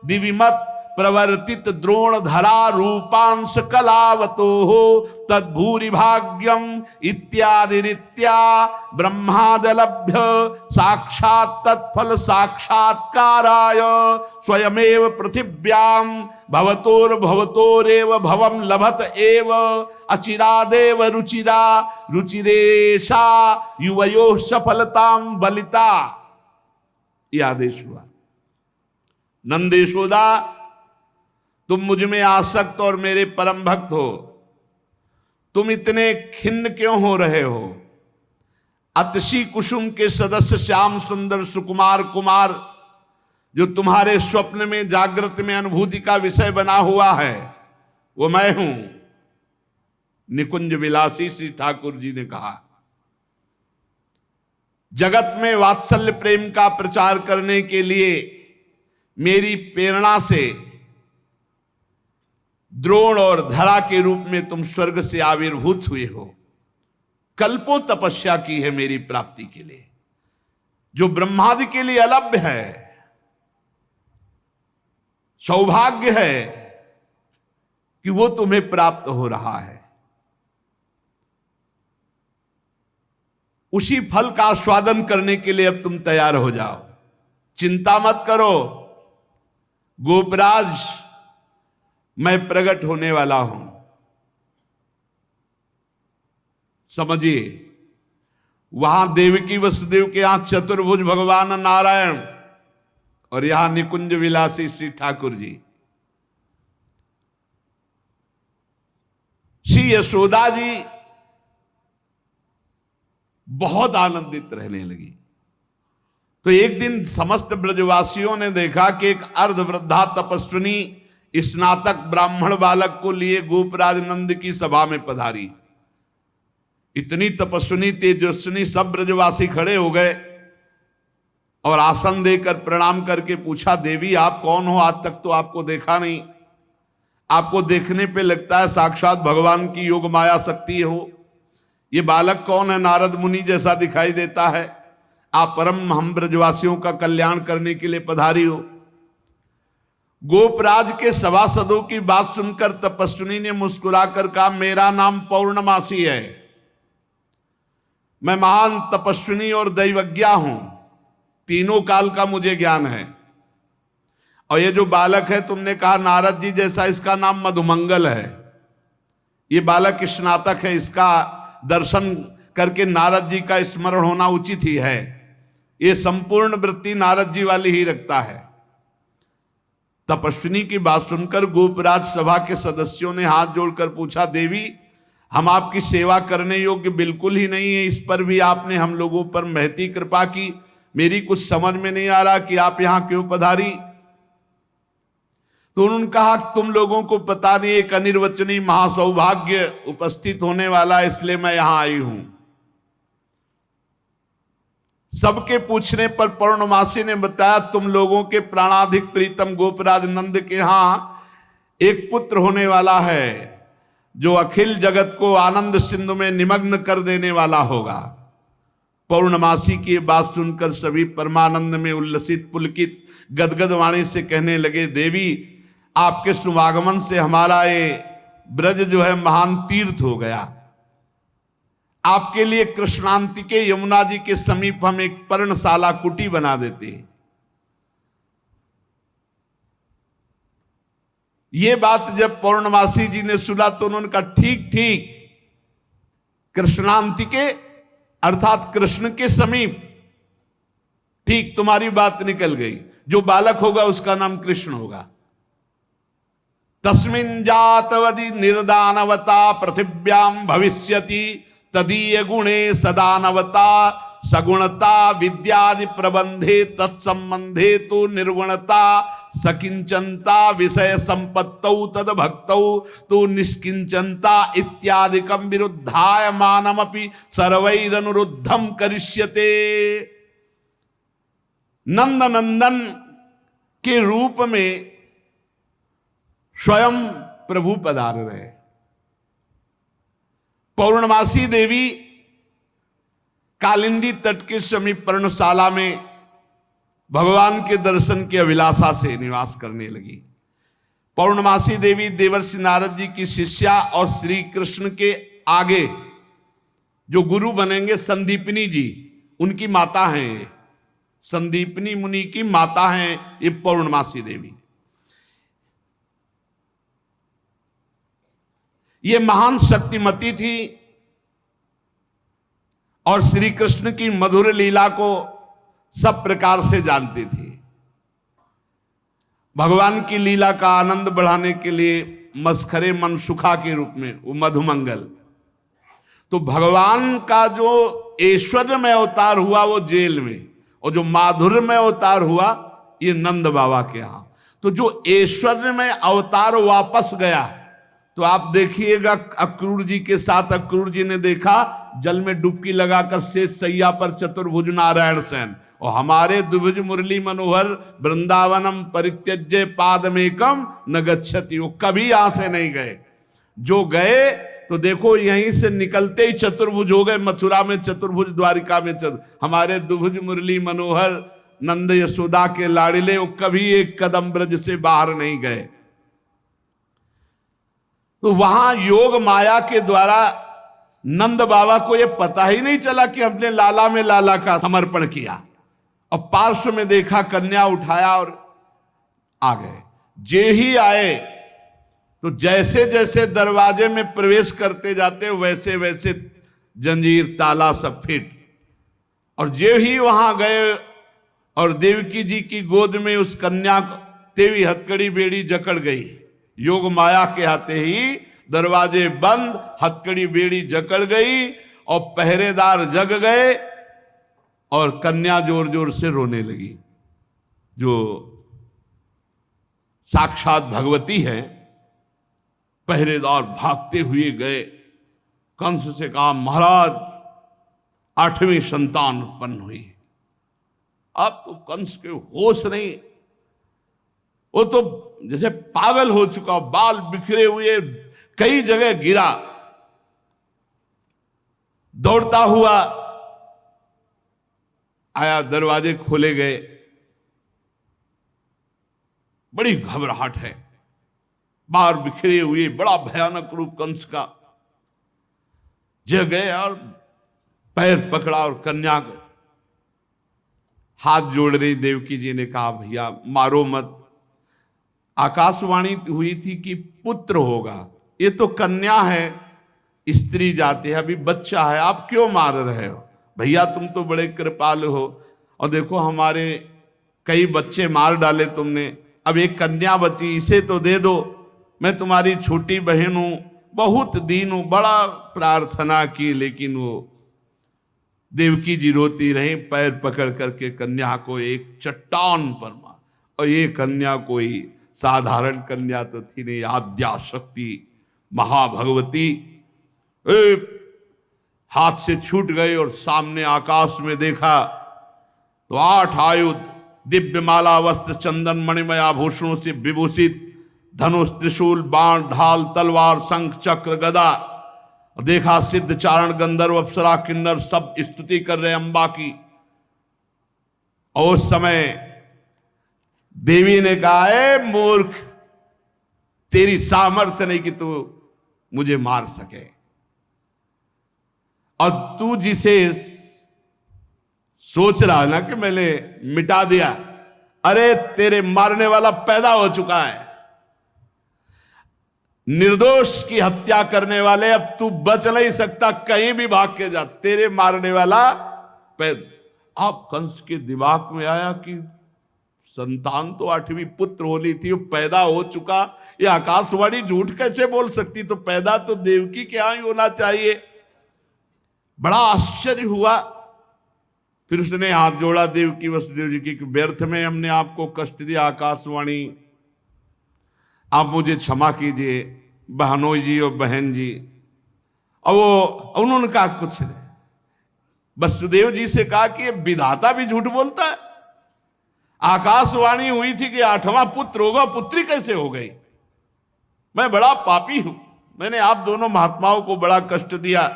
दिविमत प्रवर्तित द्रोण धरा रूपांश कलावतो तद्भूरि भाग्यम इत्यादि रीत्या ब्रह्मादलभ्य साक्षात् तत्फल साक्षात्काराय स्वयमेव पृथिव्याम भवतोर्भवतोरेव भवम लभत एव अचिरादेव रुचिरा रुचिरेशा युवयो सफलताम बलिता। यह आदेश हुआ, नंदेशोदा तुम मुझ में आसक्त और मेरे परम भक्त हो, तुम इतने खिन्न क्यों हो रहे हो? अतसी कुसुम के सदस्य श्याम सुंदर सुकुमार कुमार जो तुम्हारे स्वप्न में जागृत में अनुभूति का विषय बना हुआ है वो मैं हूं। निकुंज विलासी श्री ठाकुर जी ने कहा, जगत में वात्सल्य प्रेम का प्रचार करने के लिए मेरी प्रेरणा से द्रोण और धरा के रूप में तुम स्वर्ग से आविर्भूत हुए हो। कल्पों तपस्या की है मेरी प्राप्ति के लिए, जो ब्रह्मादि के लिए अलभ्य है। सौभाग्य है कि वो तुम्हें प्राप्त हो रहा है। उसी फल का आस्वादन करने के लिए अब तुम तैयार हो जाओ। चिंता मत करो गोपराज, मैं प्रकट होने वाला हूं। समझिए, वहां देवकी वसुदेव के यहां चतुर्भुज भगवान नारायण और यहां निकुंज विलासी श्री ठाकुर जी। श्री यशोदा जी बहुत आनंदित रहने लगी। तो एक दिन समस्त ब्रजवासियों ने देखा कि एक अर्धवृद्धा तपस्विनी स्नातक ब्राह्मण बालक को लिए गोपराज नंद की सभा में पधारी। इतनी तपस्विनी तेजस्विनी सब ब्रजवासी खड़े हो गए और आसन देकर प्रणाम करके पूछा, देवी आप कौन हो? आज तक तो आपको देखा नहीं। आपको देखने पे लगता है साक्षात भगवान की योग माया शक्ति हो। ये बालक कौन है? नारद मुनि जैसा दिखाई देता है। आप परम हम ब्रजवासियों का कल्याण करने के लिए पधारी हो। गोपराज के सभासदों की बात सुनकर तपस्विनी ने मुस्कुराकर कहा, मेरा नाम पौर्णमासी है, मैं महान तपस्विनी और दैवज्ञा हूं, तीनों काल का मुझे ज्ञान है। और ये जो बालक है तुमने कहा नारद जी जैसा, इसका नाम मधुमंगल है। ये बालक स्नातक है, इसका दर्शन करके नारद जी का स्मरण होना उचित ही है। ये संपूर्ण वृत्ति नारद जी वाली ही रखता है। तपस्विनी की बात सुनकर गोपराज सभा के सदस्यों ने हाथ जोड़कर पूछा, देवी हम आपकी सेवा करने योग्य बिल्कुल ही नहीं है, इस पर भी आपने हम लोगों पर महती कृपा की। मेरी कुछ समझ में नहीं आ रहा कि आप यहां क्यों पधारी। तो उन्होंने कहा, तुम लोगों को पता नहीं, एक अनिर्वचनीय महासौभाग्य उपस्थित होने वाला है, इसलिए मैं यहां आई हूं। सबके पूछने पर पौर्णमासी ने बताया, तुम लोगों के प्राणाधिक प्रीतम गोपराज नंद के यहां एक पुत्र होने वाला है जो अखिल जगत को आनंद सिंधु में निमग्न कर देने वाला होगा। पौर्णमासी की बात सुनकर सभी परमानंद में उल्लसित पुलकित गदगद वाणी से कहने लगे, देवी आपके शुभागमन से हमारा ये ब्रज जो है महान तीर्थ हो गया। आपके लिए कृष्णांतिके यमुना जी के समीप हम एक पर्णशाला कुटी बना देते हैं। ये बात जब पौर्णमासी जी ने सुना तो उन्होंने कहा, ठीक ठीक, कृष्णांतिके अर्थात कृष्ण के समीप, ठीक तुम्हारी बात निकल गई। जो बालक होगा उसका नाम कृष्ण होगा। तस्मिन् जातवदि निर्दानवता पृथिव्याम भविष्यति तदीय गुणे सदानवता सगुणता विद्यादि प्रबंधे तत्संबंधे तो निर्गुणता सकिंचनता विषय संपत्तौ तद भक्तौ तो निष्किंचनता इत्यादिकं विरुद्धाय मानमपि सर्वैरनुरुद्धं करिष्यते। नंद नंदन के रूप में स्वयं प्रभु पधार रहे। पौर्णमासी देवी कालिंदी तट के समीप पर्णशाला में भगवान के दर्शन की अभिलाषा से निवास करने लगी। पौर्णमासी देवी देवर्षि नारद जी की शिष्या और श्री कृष्ण के आगे जो गुरु बनेंगे संदीपनी जी, उनकी माता हैं। संदीपनी मुनि की माता हैं ये पौर्णमासी देवी। ये महान शक्तिमती थी और श्री कृष्ण की मधुर लीला को सब प्रकार से जानती थी। भगवान की लीला का आनंद बढ़ाने के लिए मस्खरे मनसुखा के रूप में वो मधुमंगल, तो भगवान का जो ऐश्वर्यमय अवतार हुआ वो जेल में, और जो माधुर्यमय अवतार हुआ ये नंद बाबा के यहां। तो जो ऐश्वर्यमय अवतार वापस गया, तो आप देखिएगा अक्रूर जी के साथ अक्रूर जी ने देखा जल में डुबकी लगाकर शेष सैया पर चतुर्भुज नारायण सेन, और हमारे द्विभुज मुरली मनोहर वृंदावनम परित्यज्य पादमेकम न गच्छति, वो कभी यहां से नहीं गए। जो गए तो देखो यहीं से निकलते ही चतुर्भुज हो गए। मथुरा में चतुर्भुज, द्वारिका में हमारे द्विभुज मुरली मनोहर नंद यशोदा के लाड़िले, वो कभी एक कदम ब्रज से बाहर नहीं गए। तो वहां योग माया के द्वारा नंद बाबा को यह पता ही नहीं चला कि हमने लाला में लाला का समर्पण किया, और पार्श्व में देखा, कन्या उठाया और आ गए। जे ही आए तो जैसे जैसे दरवाजे में प्रवेश करते जाते वैसे वैसे जंजीर ताला सब फिट, और जे ही वहां गए और देवकी जी की गोद में उस कन्या को तेवी हथकड़ी बेड़ी जकड़ गई। योग माया के हाथे ही दरवाजे बंद, हथकड़ी बेड़ी जकड़ गई और पहरेदार जग गए, और कन्या जोर जोर से रोने लगी। जो साक्षात भगवती है, पहरेदार भागते हुए गए, कंस से कहा, महाराज 8वीं संतान उत्पन्न हुई। अब तो कंस के होश नहीं, वो तो जैसे पागल हो चुका, बाल बिखरे हुए, कई जगह गिरा, दौड़ता हुआ आया, दरवाजे खोले गए। बड़ी घबराहट है, बाल बिखरे हुए, बड़ा भयानक रूप कंस का। जग गए और पैर पकड़ा और कन्या को हाथ जोड़ रही देवकी जी ने कहा, भैया मारो मत। आकाशवाणी हुई थी कि पुत्र होगा, ये तो कन्या है, स्त्री जाति है, अभी बच्चा है, आप क्यों मार रहे हो? भैया तुम तो बड़े कृपालु हो, और देखो हमारे कई बच्चे मार डाले तुमने, अब एक कन्या बची, इसे तो दे दो, मैं तुम्हारी छोटी बहन हूं, बहुत दीन हूं। बड़ा प्रार्थना की, लेकिन वो देवकी जी रोती रही, पैर पकड़ करके कन्या को एक चट्टान पर मार। और ये कन्या कोई साधारण कन्या तो थी नहीं, आद्या शक्ति महाभगवती। हाथ से छूट गई और सामने आकाश में देखा तो 8 आयुध, दिव्य माला वस्त्र चंदन मणिमय आभूषणों से विभूषित, धनुष त्रिशूल बाण ढाल तलवार शंख चक्र गदा। देखा सिद्ध चारण गंधर्व अप्सरा किन्नर सब स्तुति कर रहे अंबा की। और उस समय देवी ने कहा, ए मूर्ख, तेरी सामर्थ्य नहीं कि तू मुझे मार सके, और तू जिसे सोच रहा है ना कि मैंने मिटा दिया, अरे तेरे मारने वाला पैदा हो चुका है। निर्दोष की हत्या करने वाले, अब तू बच नहीं सकता, कहीं भी भाग के जा, तेरे मारने वाला पैदा। आप कंस के दिमाग में आया कि संतान तो 8वीं पुत्र होनी थी, वो पैदा हो चुका, ये आकाशवाणी झूठ कैसे बोल सकती? तो पैदा तो देवकी के यहां ही होना चाहिए। बड़ा आश्चर्य हुआ। फिर उसने हाथ जोड़ा देवकी वसुदेव जी की, व्यर्थ में हमने आपको कष्ट दिया आकाशवाणी, आप मुझे क्षमा कीजिए बहनोई जी और बहन जी। और वो उन्होंने कहा कुछ नहीं, वसुदेव जी से कहा कि विधाता भी झूठ बोलता है, आकाशवाणी हुई थी कि 8वां पुत्र होगा, पुत्री कैसे हो गई? मैं बड़ा पापी हूं, मैंने आप दोनों महात्माओं को बड़ा कष्ट दिया।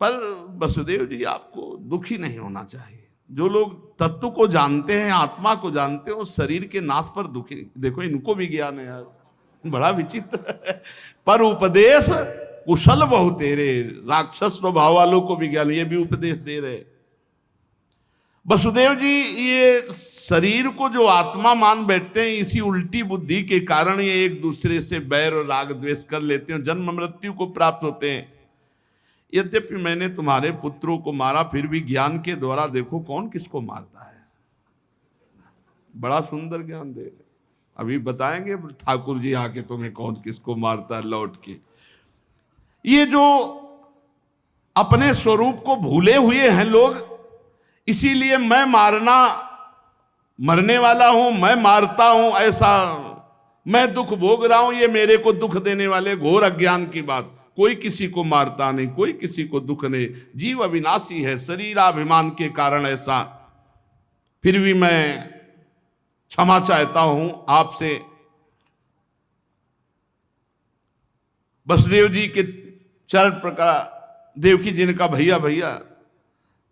पर वसुदेव जी आपको दुखी नहीं होना चाहिए। जो लोग तत्व को जानते हैं, आत्मा को जानते हैं, वो शरीर के नाश पर दुखी। देखो इनको भी ज्ञान है यार, बड़ा विचित्र है। पर उपदेश कुशल बहु तेरे, राक्षस स्वभाव वालों को भी ज्ञान, ये भी उपदेश दे रहे। वसुदेव जी ये शरीर को जो आत्मा मान बैठते हैं, इसी उल्टी बुद्धि के कारण ये एक दूसरे से बैर और राग द्वेष कर लेते हैं, जन्म मृत्यु को प्राप्त होते हैं। यद्यपि मैंने तुम्हारे पुत्रों को मारा, फिर भी ज्ञान के द्वारा देखो कौन किसको मारता है। बड़ा सुंदर ज्ञान दे रहे, अभी बताएंगे ठाकुर जी आके तुम्हें कौन किसको मारता है लौट के। ये जो अपने स्वरूप को भूले हुए हैं लोग, इसीलिए मैं मरने वाला हूं, मैं मारता हूं, ऐसा मैं दुख भोग रहा हूं, ये मेरे को दुख देने वाले घोर अज्ञान की बात। कोई किसी को मारता नहीं, कोई किसी को दुख नहीं, जीव अविनाशी है, शरीराभिमान के कारण ऐसा। फिर भी मैं क्षमा चाहता हूं आपसे। वसुदेव जी के चरण प्रकार, देवकी जी ने कहा भैया भैया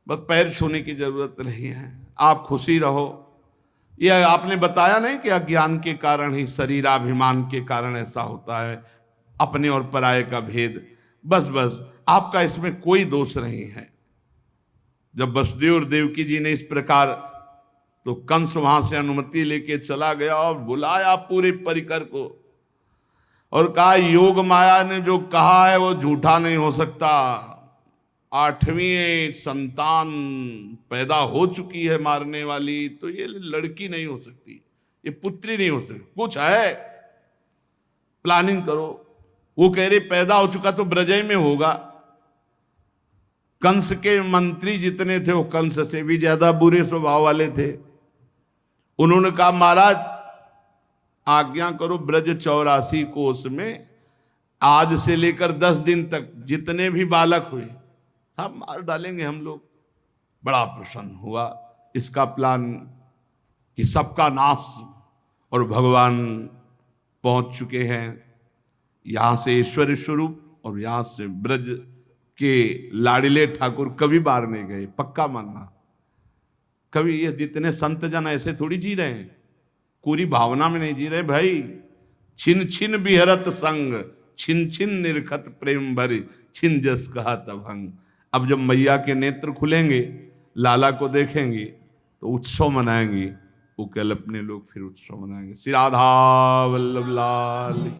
बस पैर छूने की जरूरत नहीं है, आप खुशी रहो। यह आपने बताया नहीं कि अज्ञान के कारण ही, शरीराभिमान के कारण ऐसा होता है, अपने और पराये का भेद। बस बस आपका इसमें कोई दोष नहीं है। जब वसुदेव और देवकी जी ने इस प्रकार, तो कंस वहां से अनुमति लेके चला गया और बुलाया पूरे परिकर को और कहा योग माया ने जो कहा है वो झूठा नहीं हो सकता। 8वीं संतान पैदा हो चुकी है मारने वाली, तो ये लड़की नहीं हो सकती, ये पुत्री नहीं हो सकती, कुछ है, प्लानिंग करो। वो कह रहे पैदा हो चुका तो ब्रजय में होगा। कंस के मंत्री जितने थे वो कंस से भी ज्यादा बुरे स्वभाव वाले थे। उन्होंने कहा महाराज आज्ञा करो, ब्रज 84 कोस में आज से लेकर 10 दिन तक जितने भी बालक हुए सब मार डालेंगे हम लोग। बड़ा प्रसन्न हुआ इसका प्लान कि सबका नाश, और भगवान पहुंच चुके हैं यहां से ऐश्वर्य स्वरूप, और यहां से ब्रज के लाडिले ठाकुर कभी बाहर नहीं गए, पक्का मानना। कभी ये जितने संत जन ऐसे थोड़ी जी रहे हैं, पूरी भावना में नहीं जी रहे भाई। छिन छिन बिहरत संग, छिन छिन निरखत प्रेम भरी, छिन जस कहा तभंग। अब जब मैया के नेत्र खुलेंगे, लाला को देखेंगे तो उत्सव मनाएंगे, वो कल अपने लोग फिर उत्सव मनाएंगे। श्री राधा वल्लभ लाल।